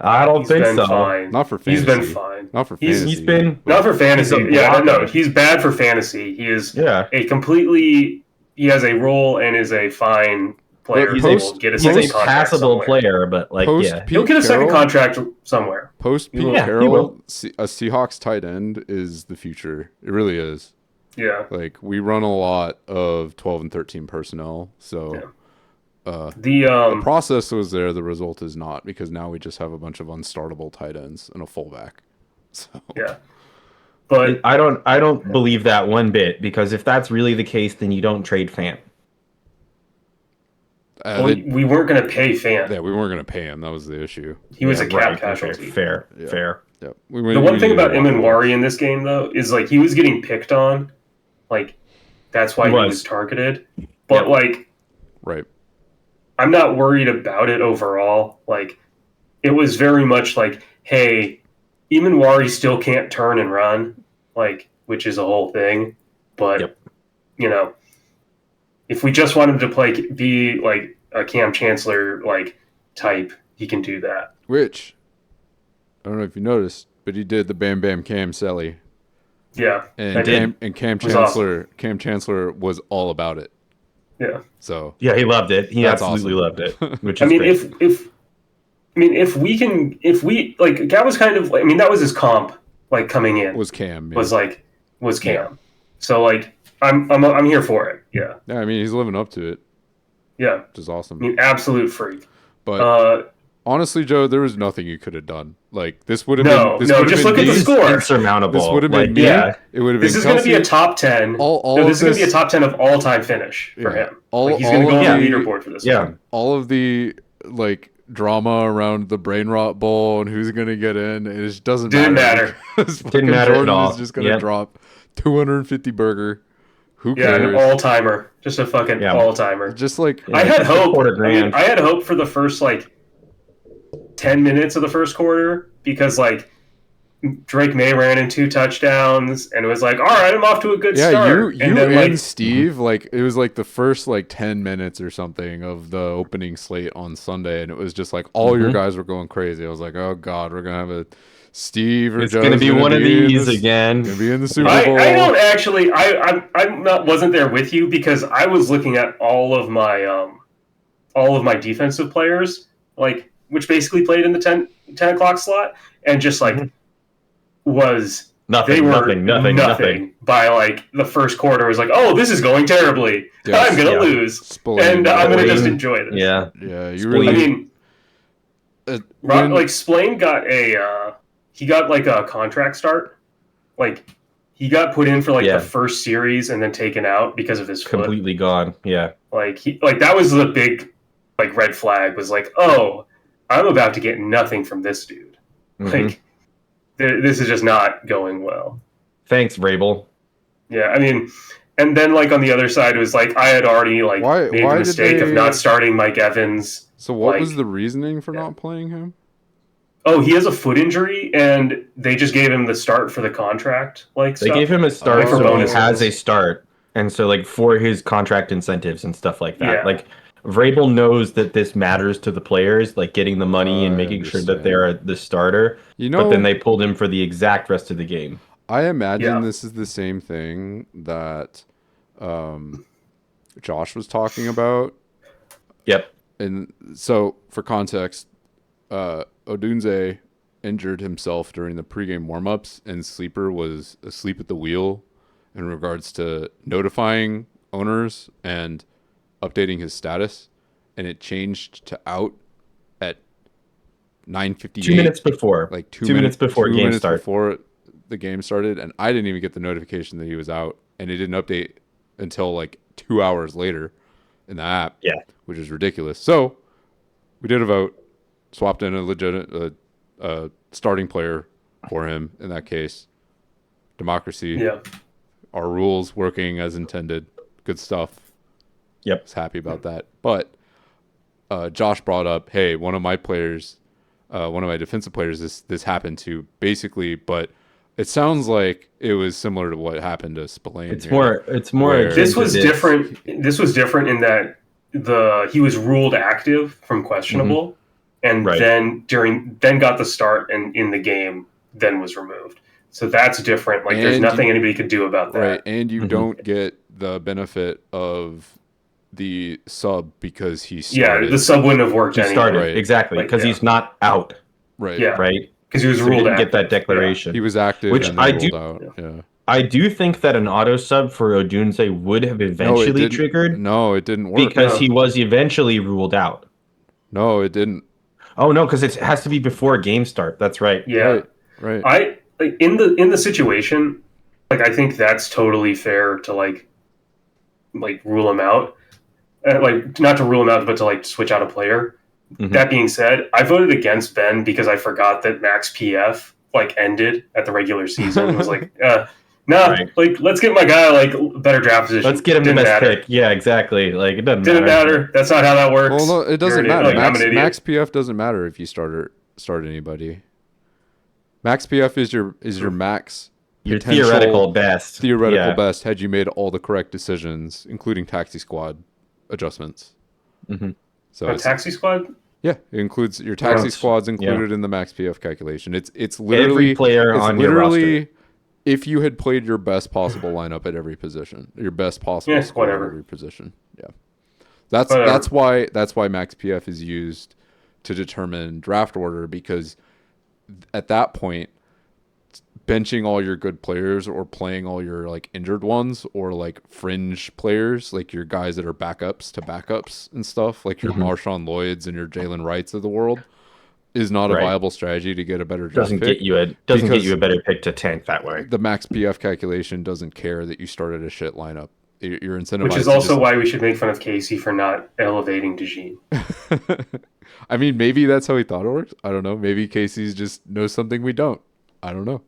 A: I don't
C: He's
A: think
C: been
A: so.
C: fine.
B: Not for
C: He's
B: fantasy.
C: been fine.
B: Not for
C: He's-
B: fantasy.
A: He's been
C: Not for fantasy.
A: He's a
C: Yeah, no,
A: blocker.
C: he's bad for fantasy. He is
A: yeah.
C: he has a role and is a fine player.
B: He's
C: He
B: a-
C: will get a
A: He's
C: second
A: a
C: contract
A: passable
C: somewhere.
A: player, but like
B: Post
A: yeah.
B: Pete
C: He'll get a second
B: Carroll-
C: contract somewhere.
B: Post Pete
A: Yeah, he
B: Carroll,
A: will.
B: a Seahawks tight end is the future. It really is.
C: Yeah.
B: Like we run a lot of 12 and 13 personnel, so
C: The
B: the process was there. The result is not because now we just have a bunch of unstartable tight ends and a fullback. So
C: yeah. But
A: I don't believe that one bit because if that's really the case, then you don't trade Fant.
C: well,
B: they-
C: we weren't going to pay Fan.
B: yeah, we weren't going to pay him. That was the issue.
C: He was
A: Yeah,
C: a cap
A: right,
C: casualty.
A: Fair.
B: Yeah.
A: Fair.
B: Yep.
C: The one thing about Imanwari in this game, though, is like he was getting picked on. Like that's why
A: He
C: he
A: was.
C: was targeted. But
A: Yep.
C: like
B: Right.
C: I'm not worried about it overall. Like it was very much like, hey, Imanwari still can't turn and run, like which is a whole thing. But
A: Yep.
C: you know, if we just want him to be like a Cam Chancellor like type, he can do that.
B: Which I don't know if you noticed, but he did the Bam Bam Cam Selly,
C: Yeah, I
B: and
C: did.
B: Cam
C: was
B: Cam Chancellor was all about it.
C: Yeah.
B: So
A: Yeah, he loved it. He
B: That's
A: absolutely
B: awesome.
A: loved it. Which
C: I
A: is
C: mean,
A: great.
C: if we like, that was kind of, I mean, that was his comp, like coming in
B: was Cam. Yeah.
C: was Cam. So like, I'm here for it. Yeah,
B: Yeah, I mean he's living up to it,
C: yeah.
B: which is awesome.
C: I mean, absolute freak.
B: But Honestly, Joe, there was nothing you could have done. Like this would have
C: No,
B: been. This
C: no,
B: would have
C: just
B: been
C: look at the
B: me.
C: score.
A: Insurmountable.
B: This would have been
A: Like,
B: me.
A: yeah.
B: It would have
C: This
B: been
C: is going to be a
B: Kelsey.
C: top 10.
B: All
C: No,
B: of
C: this is going to be a
B: this-
C: top 10 of all-time finish for
B: Yeah.
C: him.
B: All-
C: Like, he's going to
B: all
C: go
B: of
C: on the
B: the-
C: leaderboard for this
A: Yeah.
C: one.
B: all of the like drama around the brain rot bowl and who's gonna get in, it just doesn't
C: Didn't
B: matter.
C: matter.
B: Because
A: Didn't
B: fucking
A: matter at
B: Jordan
A: all.
B: is just gonna
A: Yep.
B: drop 250 burger. Who
C: Yeah, an
B: cares?
C: all-timer. Just a fucking
A: Yeah.
C: all-timer.
B: Just like
C: I had hope.
A: $250,000.
C: I had hope for the first, like, 10 minutes of the first quarter because, like, Drake May ran in 2 touchdowns and it was like, all right, I'm off to a good
B: yeah,
C: start.
B: you
C: then,
B: and
C: like,
B: Steve, like it was like the first like 10 minutes or something of the opening slate on Sunday, and it was just like all your
A: Mhm.
B: guys were going crazy. I was like, oh god, we're gonna have a Steve or
A: It's
B: Joe's
A: going to be one of
B: in
A: these
B: the-
A: again.
B: Gonna be in the Super
C: I
B: Bowl.
C: don't actually. I'm not wasn't there with you because I was looking at all of my defensive players, like which basically played in the 10 o'clock slot, and just like
A: Mhm.
C: was
A: Nothing,
C: they were
A: nothing.
C: by like the first quarter was like, oh, this is going terribly.
B: Yes,
C: I'm gonna
A: yeah.
C: lose,
B: Spillane,
C: and I'm gonna just
A: Spillane.
C: enjoy this.
A: Yeah.
B: yeah, you
A: Spillane.
B: really.
C: I mean,
B: when-
C: like Splane got he got like a contract start, like he got put in for like
A: Yeah.
C: the first series and then taken out because of his foot.
A: Completely gone. Yeah.
C: Like that was the big like red flag was like, oh, I'm about to get nothing from this dude.
A: Mhm.
C: Like this is just not going well.
A: Thanks, Vrabel.
C: Yeah, I mean, and then like on the other side it was like I had already like
B: Why-
C: made
B: why
C: the
B: did
C: mistake of
B: they-
C: not starting Mike Evans.
B: So what
C: like-
B: was the reasoning for
C: Yeah.
B: not playing him?
C: Oh, he has a foot injury, and they just gave him the start for the contract. Like
A: They
C: stuff.
A: gave him a start
B: Like for
A: so
C: bonuses.
A: he has a start. And so like for his contract incentives and stuff like that.
C: Yeah.
A: Like Vrabel knows that this matters to the players, like getting the money and
B: I
A: making sure that
B: understand.
A: they're the starter.
B: You know,
A: But then they pulled him for the exact rest of the game.
B: I imagine
C: Yeah.
B: this is the same thing that Josh was talking about.
A: Yep.
B: And so, for context, Odunze injured himself during the pregame warmups, and Sleeper was asleep at the wheel in regards to notifying owners and updating his status, and it changed to out at 9:58.
A: 2 minutes before.
B: like
A: 2 minutes before
B: two
A: game
B: minutes
A: start.
B: before the game started, and I didn't even get the notification that he was out, and it didn't update until like 2 hours later in the app.
A: Yeah.
B: Which is ridiculous. So we did a vote, swapped in a legitimate starting player for him in that case. Democracy.
C: Yeah.
B: Our rules working as intended. Good stuff.
A: Yep.
B: Was happy about that. But Josh brought up, hey, one of my defensive players, this happened to basically, but it sounds like it was similar to what happened to Spillane.
A: It's
B: here.
A: more
B: Where-
A: akin
C: This
A: to
C: was different. This was different in that he was ruled active from questionable, and
A: Right.
C: then got the start and in the game, then was removed. So that's different. Like there's
B: And
C: nothing anybody could do about that.
B: Right, and you
A: Mhm.
B: don't get the benefit of the sub because he
C: Yeah,
B: started.
C: the sub wouldn't have worked
A: He
C: anyway
A: started.
B: Right.
A: Exactly.
C: Like,
A: Because
C: yeah.
A: he's not out,
B: right.
C: Yeah.
A: right?
C: because he was
A: So he
C: ruled
A: didn't
C: active.
A: get that declaration.
B: He was active,
A: Which
B: and
A: I
B: then
A: do-
B: ruled out. Yeah.
A: I do think that an auto sub for Odunze would have eventually
B: didn't-
A: triggered
B: No, it didn't work.
A: because
C: No.
A: he was eventually ruled out.
B: No, it didn't.
A: Oh no, because it has to be before game start. That's right.
C: Yeah,
B: Right.
C: I like in the situation, like I think that's totally fair to like rule him out, like not to rule him out, but to like switch out a player.
A: Mhm.
C: That being said, I voted against Ben because I forgot that Max PF like ended at the regular season. It was like,
A: Right.
C: like let's get my guy like better draft position.
A: Let's get him the
C: Didn't
A: best
C: matter.
A: pick. Yeah, exactly. Like it doesn't
C: Didn't matter. That's not how that works.
B: Well, no, it doesn't
C: You're an
B: matter.
C: idiot. Like, I'm
B: Max,
C: an idiot.
B: Max PF doesn't matter if you start anybody. Max PF is your max
A: Your
B: potential-
A: theoretical best.
B: theoretical
A: Yeah.
B: best had you made all the correct decisions, including taxi squad adjustments.
A: Mhm.
B: So
C: A
B: it's-
C: taxi squad.
B: yeah, it includes your taxi
A: Yes.
B: squads included in the max PF calculation. It's
A: Every
B: literally
A: player
B: it's
A: on your roster.
B: literally if you had played your best possible lineup at every position, your best possible
C: Yeah,
B: score
C: whatever.
B: at every position. Yeah, that's
C: Whatever.
B: that's why max PF is used to determine draft order, because at that point, benching all your good players or playing all your like injured ones or like fringe players, like your guys that are backups to backups and stuff, like your
A: Mhm.
B: Marshawn Lloyds and your Jalen Wrights of the world, is not a
A: Right.
B: viable strategy to get a better draft
A: Doesn't
B: pick.
A: get you a better pick to tank that way.
B: The max PF calculation doesn't care that you started a shit lineup. You're incentivized.
C: Which is
B: to
C: also
B: just-
C: why we should make fun of Casey for not elevating DeJean.
B: I mean, maybe that's how he thought it works. I don't know. Maybe Casey's just knows something we don't. I don't know.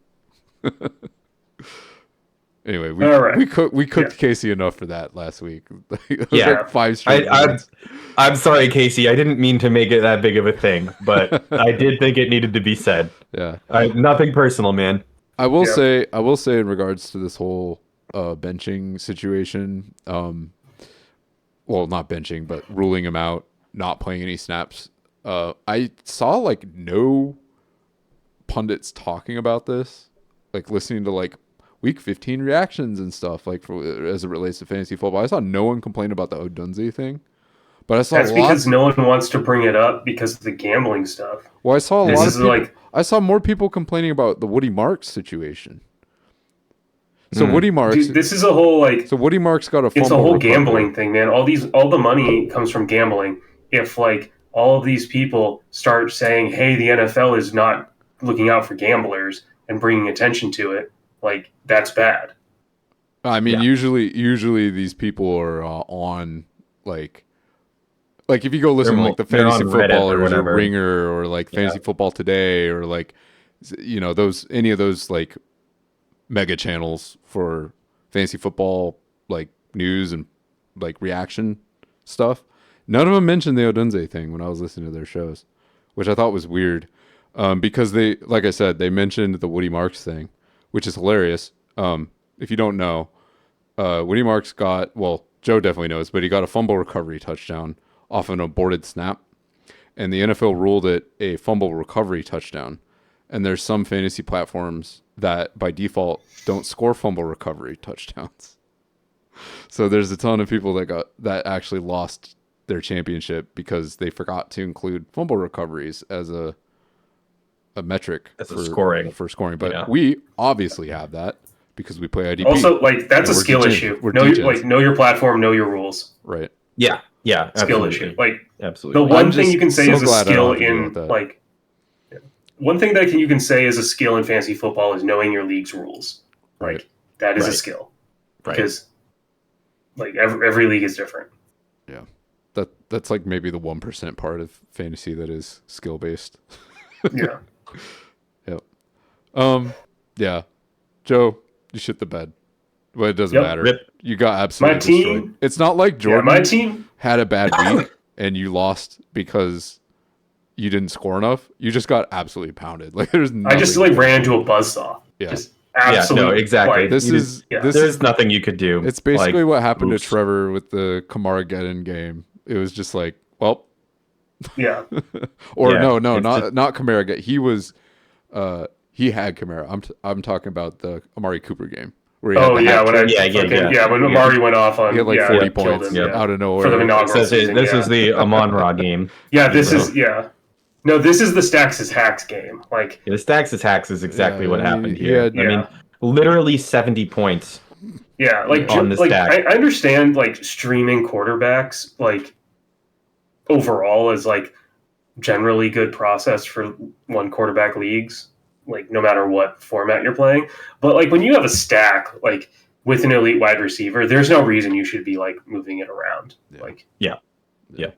B: Anyway,
C: All right.
B: we cooked
C: Yeah.
B: Casey enough for that last week. It was
A: Yeah.
B: like 5 straight
A: I'm
B: minutes.
A: I'm sorry, Casey. I didn't mean to make it that big of a thing, but I did think it needed to be said.
B: Yeah.
A: Nothing personal, man.
B: I will
C: Yeah.
B: say in regards to this whole benching situation, well, not benching, but ruling him out, not playing any snaps. I saw like no pundits talking about this, like listening to like week 15 reactions and stuff, like as it relates to fantasy football. I saw no one complain about the Odunze thing, but I saw
C: That's because no one wants to bring it up because of the gambling stuff.
B: Well, I saw a
C: This
B: lot of
C: is
B: people.
C: like-
B: I saw more people complaining about the Woody Marks situation. So Woody Marks.
C: Dude, this is a whole like
B: So Woody Marks got a fumble
C: it's a whole
B: recovery.
C: gambling thing, man. All the money comes from gambling. If like all of these people start saying, "Hey, the NFL is not looking out for gamblers and bringing attention to it," like that's bad.
B: I mean,
A: Yeah.
B: usually these people are on like if you go listen to
A: They're
B: like the
A: they're
B: fantasy
A: on Reddit or
B: footballers or
A: whatever.
B: Ringer or like Fantasy Football Today or like those any of those like mega channels for fantasy football like news and like reaction stuff. None of them mentioned the Odunze thing when I was listening to their shows, which I thought was weird because they, like I said, they mentioned the Woody Marks thing, which is hilarious. If you don't know, Woody Marks got, well, Joe definitely knows, but he got a fumble recovery touchdown off an aborted snap, and the NFL ruled it a fumble recovery touchdown. And there's some fantasy platforms that by default don't score fumble recovery touchdowns. So there's a ton of people that actually lost their championship because they forgot to include fumble recoveries as a metric
A: For scoring.
B: But
A: Yeah.
B: we obviously have that because we play IDP.
C: Also, like that's a
B: We're
C: skill
B: degen-
C: issue.
B: we're
C: Know
B: degens.
C: know your platform, know your rules.
B: Right.
A: Yeah,
C: Skill
A: absolutely.
C: issue. Like
A: Absolutely.
C: the one
B: I'm
C: thing
B: just
C: you can say
B: so
C: is a
B: glad I don't
C: skill
B: have to deal
C: in
B: with that.
C: like one thing that you can say is a skill in fantasy football is knowing your league's rules.
B: Right.
C: Like that is a
A: Right.
C: skill
A: Right.
C: because like every league is different.
B: That's like maybe the 1% part of fantasy that is skill based.
C: Yeah.
B: Yeah. Joe, you shit the bed. But it doesn't
C: Yep.
B: matter.
A: Rip.
B: You got absolutely
C: My team-
B: destroyed. It's not like
C: Yeah,
B: Jordan
C: my team.
B: had a bad week and you lost because you didn't score enough. You just got absolutely pounded. Like there's
C: I just
B: nothing-
C: like ran into a buzzsaw.
B: Yeah.
C: Just
A: Yeah,
C: absolutely.
A: no, exactly.
C: like,
B: This
A: You
B: is
C: yeah.
B: this
A: There's
B: is
A: nothing you could do.
B: it's basically
A: Like,
B: what happened
A: oops.
B: to Trevor with the Kamara Geddon game. It was just like, well,
C: yeah.
B: or
A: Yeah,
B: no,
A: it's
B: not
A: just-
B: not Kamara. He was, he had Kamara. I'm talking about the Amari Cooper game where he had
C: Oh
B: the
C: yeah,
B: hat
C: when I
B: trick.
A: Yeah.
C: when Amari went off on
B: He had like
C: yeah,
B: 40
C: killed
B: points
C: him,
A: yeah.
C: yeah.
B: out of nowhere.
C: For the inaugural
A: This is
C: season,
A: this
C: yeah.
A: is the Amon Ra game.
C: Yeah, this
A: Bro.
C: is yeah. No, this is the Stacks is Hacks game. Like
A: Yeah, the stacks is hacks is exactly
B: Yeah,
A: what
B: I mean,
A: happened
B: he
A: here.
B: had-
A: I mean, literally 70 points.
C: yeah, like
A: On the
C: like
A: stack.
C: I understand like streaming quarterbacks like overall is like generally good process for one quarterback leagues, like no matter what format you're playing. But like when you have a stack like with an elite wide receiver, there's no reason you should be like moving it around.
B: Yeah.
C: Like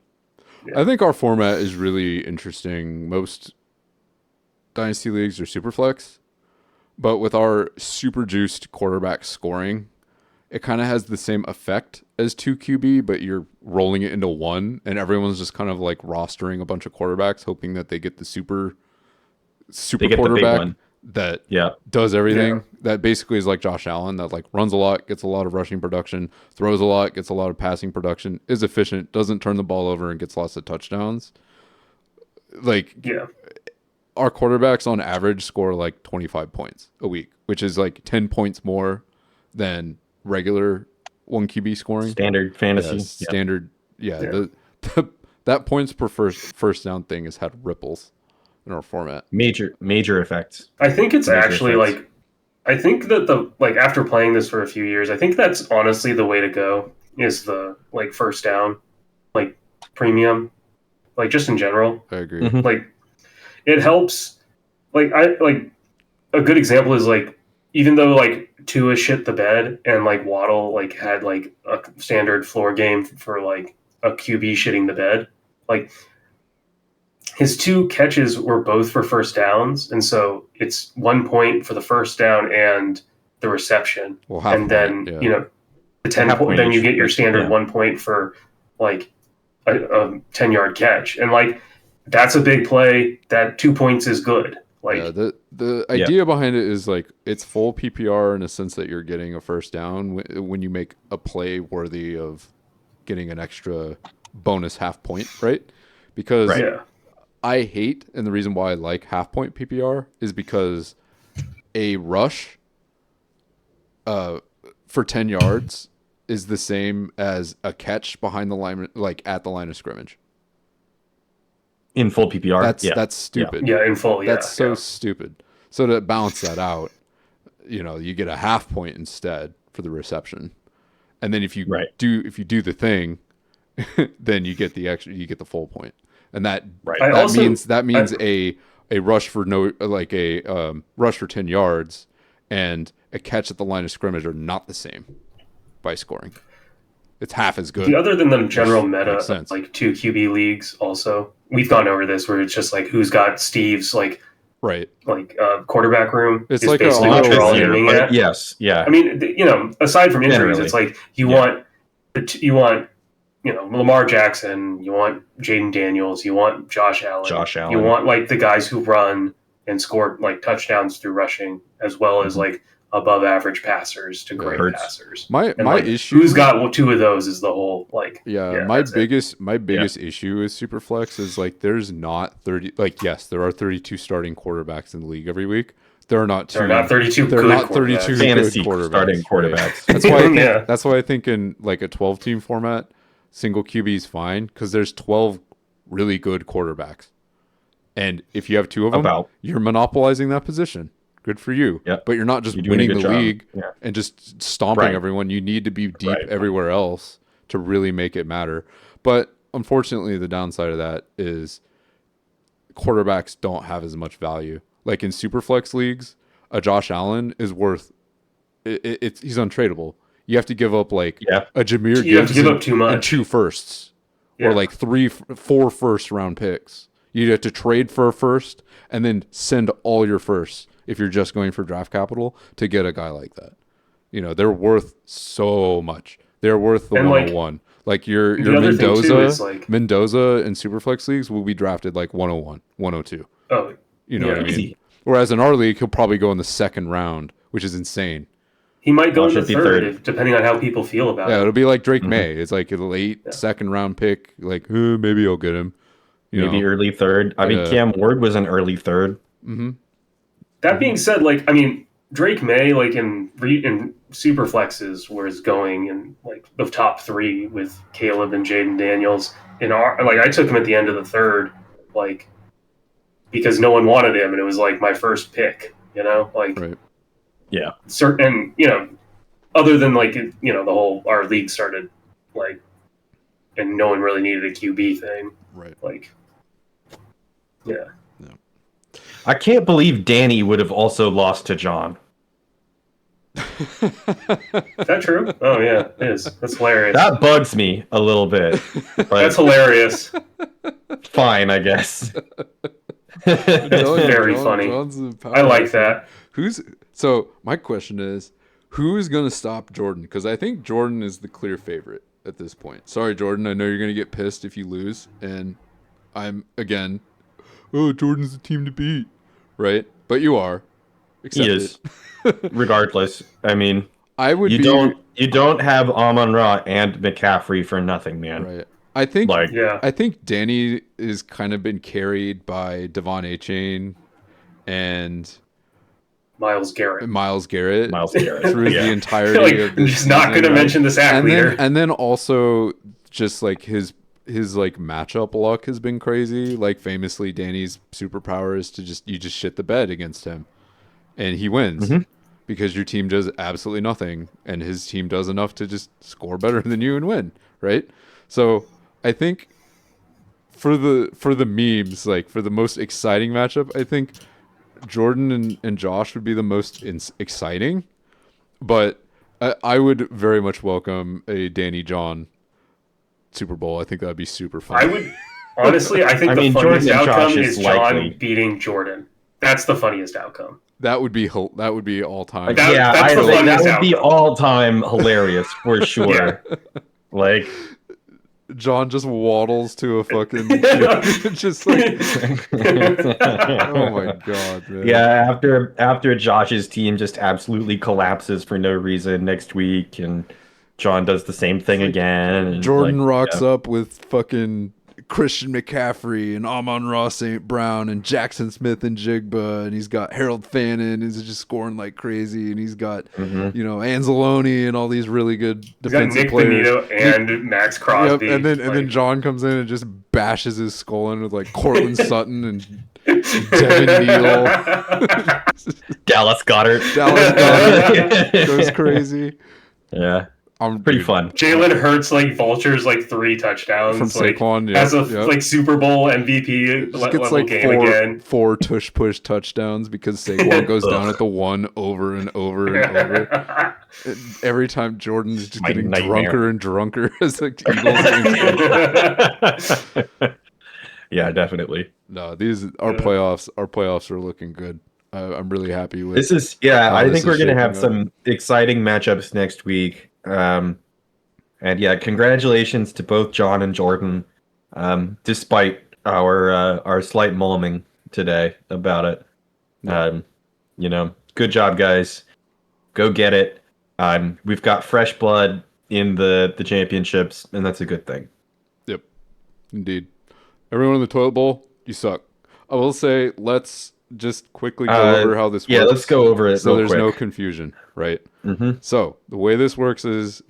B: I think our format is really interesting. Most dynasty leagues are super flex, but with our super juiced quarterback scoring, it kind of has the same effect as 2 QB, but you're rolling it into one, and everyone's just kind of like rostering a bunch of quarterbacks, hoping that they get the super
A: They get the big
B: quarterback
A: one.
B: that
A: Yeah.
B: does everything.
C: Yeah.
B: That basically is like Josh Allen, that like runs a lot, gets a lot of rushing production, throws a lot, gets a lot of passing production, is efficient, doesn't turn the ball over, and gets lots of touchdowns. Like
C: yeah.
B: our quarterbacks on average score like 25 points a week, which is like 10 points more than regular 1 QB scoring.
A: Standard fantasy.
B: Yeah,
A: Yeah.
B: standard. Yeah,
C: Yeah.
B: that points per first down thing has had ripples in our format.
A: Major effects.
C: I think it's
A: Major
C: actually
A: effects.
C: like I think that the like after playing this for a few years, I think that's honestly the way to go is the like first down, like premium, like just in general.
B: I agree.
A: Mhm.
C: Like it helps. Like a good example is like even though like Tua shit the bed and like Waddle like had like a standard floor game for like a QB shitting the bed, like his 2 catches were both for first downs, and so it's 1 point for the first down and the reception,
B: Well, half
C: and then
B: point, yeah.
C: you know the 10
A: Half
C: point,
A: point
C: then you
A: each.
C: get your standard
A: Yeah.
C: 1 point for like a 10-yard catch, and like that's a big play. That 2 points is good. Like
B: Yeah, the idea behind it is like it's full PPR in a sense that you're getting a first down when you make a play worthy of getting an extra bonus half point, right? Because
A: Right.
C: yeah,
B: I hate, and the reason why I like half point PPR is because a rush for 10 yards is the same as a catch behind the line, like at the line of scrimmage.
A: In full PPR.
B: That's stupid.
C: yeah, in full. Yeah,
B: That's so
C: yeah.
B: stupid. So to balance that out, you get a half point instead for the reception. And then if you
A: Right.
B: do the thing, then you get the full point. And that
A: Right.
C: I
B: that
C: also-
B: means a rush for rush for 10 yards and a catch at the line of scrimmage are not the same by scoring. It's half as good.
C: The other than the general
B: Makes
C: meta,
B: sense.
C: like 2 QB leagues, also we've gone over this where it's just like who's got Steve's
B: Right.
C: quarterback room.
B: It's
C: is
B: like a
C: basically
B: auto
C: what you're all
B: review,
C: aiming
A: But
C: at.
A: yes. Yeah.
C: I mean, aside from injuries,
A: Generally.
C: it's like you
A: Yeah.
C: want Lamar Jackson, you want Jaden Daniels, you want Josh Allen,
A: Josh Allen.
C: you want like the guys who run and score like touchdowns through rushing, as well as
A: Mhm.
C: like above average passers to great
A: Hurts.
C: passers.
B: My
C: And
B: my
C: like,
B: issue
C: who's got 2 of those is the whole like
B: Yeah,
C: that's it.
B: my biggest issue with Superflex is like there's not 30 like yes, there are 32 starting quarterbacks in the league every week. There are not two.
C: They're not 32
B: They're
C: good
B: not
C: quarterbacks.
B: 32
A: Fantasy
B: good quarterbacks.
A: starting
B: right?
A: quarterbacks.
B: That's why
C: Yeah.
B: that's why I think in like a 12 team format, single QB is fine because there's 12 really good quarterbacks. And if you have 2 of them,
A: About.
B: you're monopolizing that position. Good for you.
A: Yep.
B: But you're not just
A: You're doing a
B: winning
A: good
B: the
A: job.
B: league
A: Yeah.
B: and just stomping
A: Right.
B: everyone. You need to be deep
A: Right.
B: everywhere else to really make it matter. But unfortunately, the downside of that is quarterbacks don't have as much value. Like in Superflex leagues, a Josh Allen is worth he's untradeable. You have to give up like
A: Yeah.
B: a Jameer
C: You have
B: Gibbs
C: to give
B: and-
C: up too much.
B: and 2 firsts
C: Yeah.
B: or like 4 first round picks. You have to trade for a first and then send all your firsts if you're just going for draft capital to get a guy like that. They're worth so much. They're worth the
C: And, like,
B: 101. Like your
C: the other thing, too,
B: Mendoza,
C: is, like-
B: Mendoza in Superflex leagues will be drafted like 101, 102.
C: Oh,
B: You know
C: Yeah.
B: what I mean?
A: Easy.
B: Whereas in our league, he'll probably go in the second round, which is insane.
C: he might go
A: Well,
C: in the
A: should be
C: third,
A: third.
C: depending on how people feel about
B: Yeah,
C: it.
B: it'll be like Drake
A: Mhm.
B: May. It's like a late second round pick. Like, maybe I'll get him.
A: Maybe early third. I mean,
B: Yeah.
A: Cam Ward was an early third.
B: Hmm.
C: That being said, like I mean, Drake May, like in Superflexes, was going in like the top 3 with Caleb and Jaden Daniels. In our I took him at the end of the third, like because no one wanted him, and it was like my first pick.
B: Right.
A: Yeah.
C: Certain, other than like the whole our league started like, and no one really needed a QB thing.
B: Right.
C: Like, yeah.
A: I can't believe Danny would have also lost to John.
C: Is that true? Oh yeah, it is. That's hilarious.
A: That bugs me a little bit.
C: That's
A: But
C: hilarious.
A: fine, I guess.
C: very funny. I like that.
B: So my question is, who is going to stop Jordan? Because I think Jordan is the clear favorite at this point. Sorry, Jordan. I know you're going to get pissed if you lose, and I'm again. Oh, Jordan's the team to beat, right? But you are. Accept
A: He is.
B: it.
A: Regardless, I mean,
B: I would
A: you
B: be
A: don't have Amon Ra and McCaffrey for nothing, man.
B: right. I think
A: Like,
C: Yeah.
B: I think Danny is kind of been carried by Devon Achane and
C: Miles Garrett.
B: Miles Garrett
A: Miles Garrett.
B: through
A: Yeah.
B: the entirety
C: Like,
B: of
C: I'm
B: this
C: just not
B: season,
C: going to
B: right?
C: mention the sack
B: and
C: leader.
B: then also just like his like matchup luck has been crazy. Like famously, Danny's superpower is to you just shit the bed against him, and he wins
A: Mhm.
B: because your team does absolutely nothing, and his team does enough to just score better than you and win, right? So I think for the memes, like for the most exciting matchup, I think Jordan and Josh would be the most exciting. But I would very much welcome a Danny John Super Bowl. I think that'd be super fun.
C: I would honestly. I think
A: I
C: the
A: mean,
C: funniest
A: Jordan and Josh
C: outcome
A: is
C: is John
A: likely.
C: beating Jordan. That's the funniest outcome.
B: That would be all time.
C: That-
A: yeah,
C: that's the
A: that
C: funniest
A: would be
C: outcome.
A: all time hilarious for sure. Like,
B: John just waddles to a fucking just like oh my god, man.
A: yeah, after Josh's team just absolutely collapses for no reason next week, and John does the same thing again. And
B: Jordan
A: like,
B: rocks
A: yeah.
B: up with fucking Christian McCaffrey and Amon-Ra St. Brown and Jackson Smith and Jigba, and he's got Harold Fannin who's just scoring like crazy, and he's got Anzalone and all these really good
C: He's got
B: defensive
C: Nick
B: players.
C: Benito and Max Crosby.
B: Yep, and then John comes in and just bashes his skull in with like Cortland Sutton and Devin Neal.
A: Dallas Goddard.
B: Dallas Goddard goes crazy.
A: Yeah, pretty
B: Dude,
A: fun.
C: Jalen Hurts like vultures like 3 touchdowns
B: From
C: like,
B: Saquon,
C: as a
B: yep.
C: like Super Bowl MVP
B: Just gets
C: level
B: like
C: game again.
B: four tush push touchdowns because Saquon goes down at the one over and over and over. And every time Jordan's just
A: My
B: getting
A: nightmare.
B: drunker and drunker as the Eagles.
A: Yeah, definitely.
B: No, our playoffs are looking good. I'm really happy with
A: This is I
B: this
A: think we're
B: is
A: gonna have
B: shaping
A: some exciting matchups next week. And yeah, congratulations to both John and Jordan. Despite our slight mulming today about it. Good job, guys. Go get it. We've got fresh blood in the championships, and that's a good thing.
B: Yep, indeed. Everyone in the toilet bowl, you suck. I will say, let's just quickly go over how this works.
A: Yeah, let's go over it.
B: So
A: real
B: there's
A: quick.
B: no confusion, right?
A: Mm-hmm.
B: So the way this works is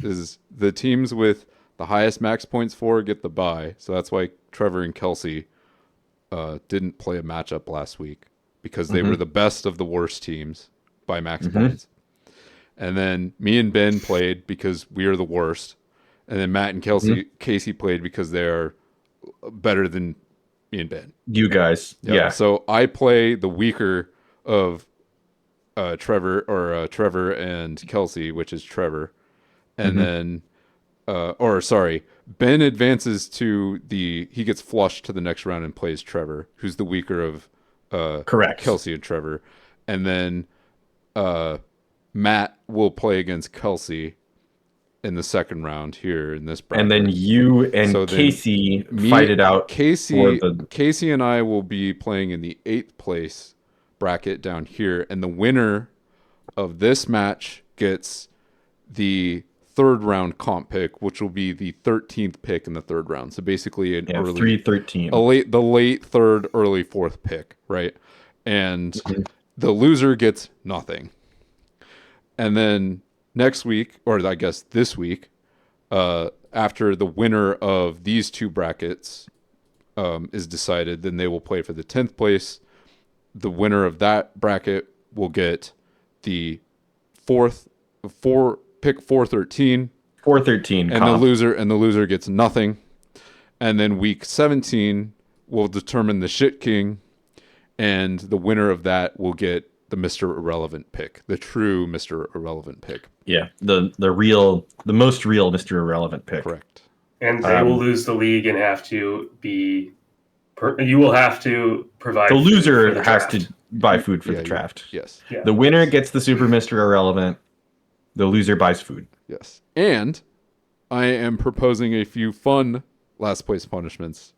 B: the teams with the highest max points for get the bye. So that's why Trevor and Kelsey didn't play a matchup last week because they were the best of the worst teams by max points. And then me and Ben played because we are the worst. And then Matt and Casey played because they are better than me and Ben.
A: You guys, yeah.
B: So I play the weaker of Trevor and Kelsey, which is Trevor, and then, Ben advances to he gets flushed to the next round and plays Trevor, who's the weaker of
A: Correct.
B: Kelsey and Trevor, and then Matt will play against Kelsey in the second round here in this bracket.
A: And then you and
B: So then
A: Casey fight it out.
B: Casey and I will be playing in the 8th place bracket down here, and the winner of this match gets the 3rd round comp pick, which will be the 13th pick in the 3rd round. So basically an early
A: 3-13.
B: the late 3rd, early 4th pick, right? And the loser gets nothing. And then next week, or I guess this week, after the winner of these two brackets is decided, then they will play for the 10th place. The winner of that bracket will get the pick 413.
A: 4-13.
B: And the loser gets nothing. And then week 17 will determine the shit king, and the winner of that will get the Mr. Irrelevant pick, the true Mr. Irrelevant pick.
A: Yeah, the most real Mr. Irrelevant pick.
B: Correct.
C: And they will lose the league and have to be. You will have to provide.
A: The
C: food
A: loser
C: for the
A: has
C: draft.
A: to buy food for
B: Yeah,
A: the draft.
B: Yes.
C: Yeah.
A: The winner gets the Super Mr. Irrelevant. The loser buys food.
B: Yes. And I am proposing a few fun last place punishments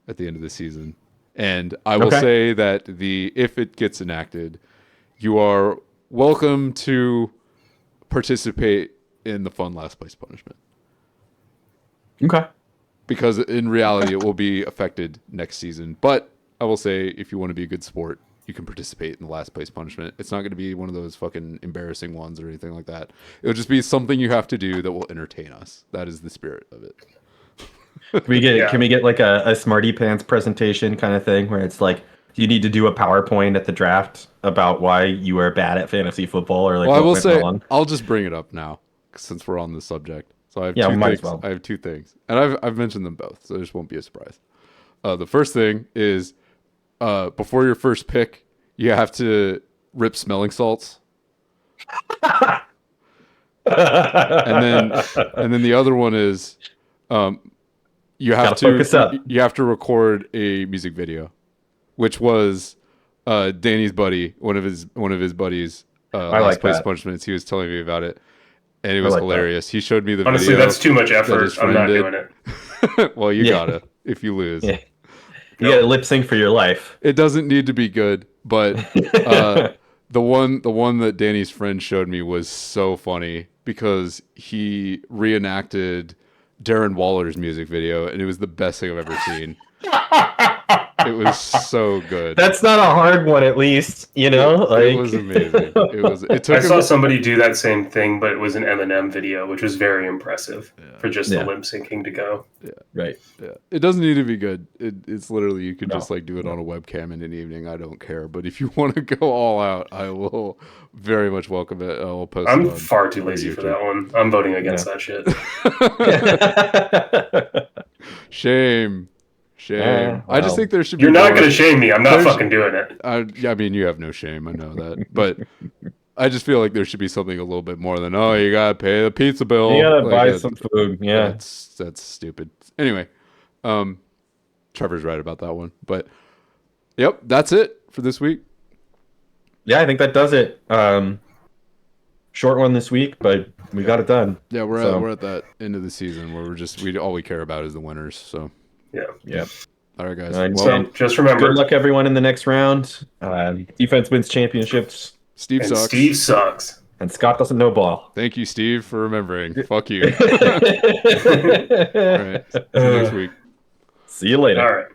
B: at the end of the season. And I will say that if it gets enacted, you are welcome to participate in the fun last place punishment.
A: Okay.
B: Because in reality, it will be affected next season. But I will say, if you want to be a good sport, you can participate in the last place punishment. It's not going to be one of those fucking embarrassing ones or anything like that. It'll just be something you have to do that will entertain us. That is the spirit of it.
A: Can we get like a Smarty Pants presentation kind of thing where it's like you need to do a PowerPoint at the draft about why you are bad at fantasy football or like
B: Well, I
A: what
B: will
A: went
B: say,
A: wrong?
B: I'll just bring it up now since we're on the subject. So I have
A: Yeah,
B: two
A: might
B: things.
A: as well.
B: I have two things, and I've mentioned them both, so this won't be a surprise. The first thing is before your first pick, you have to rip smelling salts. and then the other one is you have
A: Gotta focus up.
B: you have to record a music video, which was Danny's buddy, one of his buddies.
A: I
B: Last
A: like
B: Place
A: that.
B: Punishments. He was telling me about it, and it was
A: like
B: hilarious. He showed me the
C: Honestly,
B: video.
C: that's too much effort.
B: his
C: I'm
B: friend
C: not
B: did.
C: doing it.
B: Well, you
A: Yeah.
B: gotta if you lose.
A: Yeah. You gotta lip sync for your life.
B: It doesn't need to be good, but the one that Danny's friend showed me was so funny because he reenacted Darren Waller's music video, and it was the best thing I've ever seen. It was so good.
A: That's not a hard one, at least. You know,
B: It was amazing. It
C: I
B: took
C: saw
B: him,
C: somebody do that same thing, but it was an Eminem video, which was very impressive for just
A: Yeah.
C: the lip syncing to go.
A: right.
B: yeah. It doesn't need to be good. It's literally you could
A: No.
B: just like do it on a webcam in an evening. I don't care. But if you want to go all out, I will very much welcome it. I will post.
C: I'm
B: it on
C: far too lazy for that one. I'm voting against that shit.
B: Shame.
A: Yeah,
B: I just
A: well.
B: think there should be.
C: You're not
B: more-
C: going to shame me. I'm not
B: There's-
C: fucking doing it.
B: I mean, you have no shame. I know that, but I just feel like there should be something a little bit more than you gotta pay the pizza bill.
A: You gotta
B: Like,
A: buy some food. Yeah.
B: that's stupid. Anyway, Trevor's right about that one. But yep, that's it for this week.
A: Yeah, I think that does it. Short one this week, but we got it done.
B: Yeah, we're
A: So-
B: at that end of the season where all we care about is the winners. So
C: Yeah.
A: Yep.
B: all right, guys.
A: All right,
B: Well,
C: So just remember,
A: Good luck, everyone, in the next round. Defense wins championships,
B: Steve
C: and
B: sucks.
C: Steve sucks.
A: and Scott doesn't know ball.
B: Thank you, Steve, for remembering. Fuck you.
A: All
B: All right. See you next week.
A: See you later.
C: All right.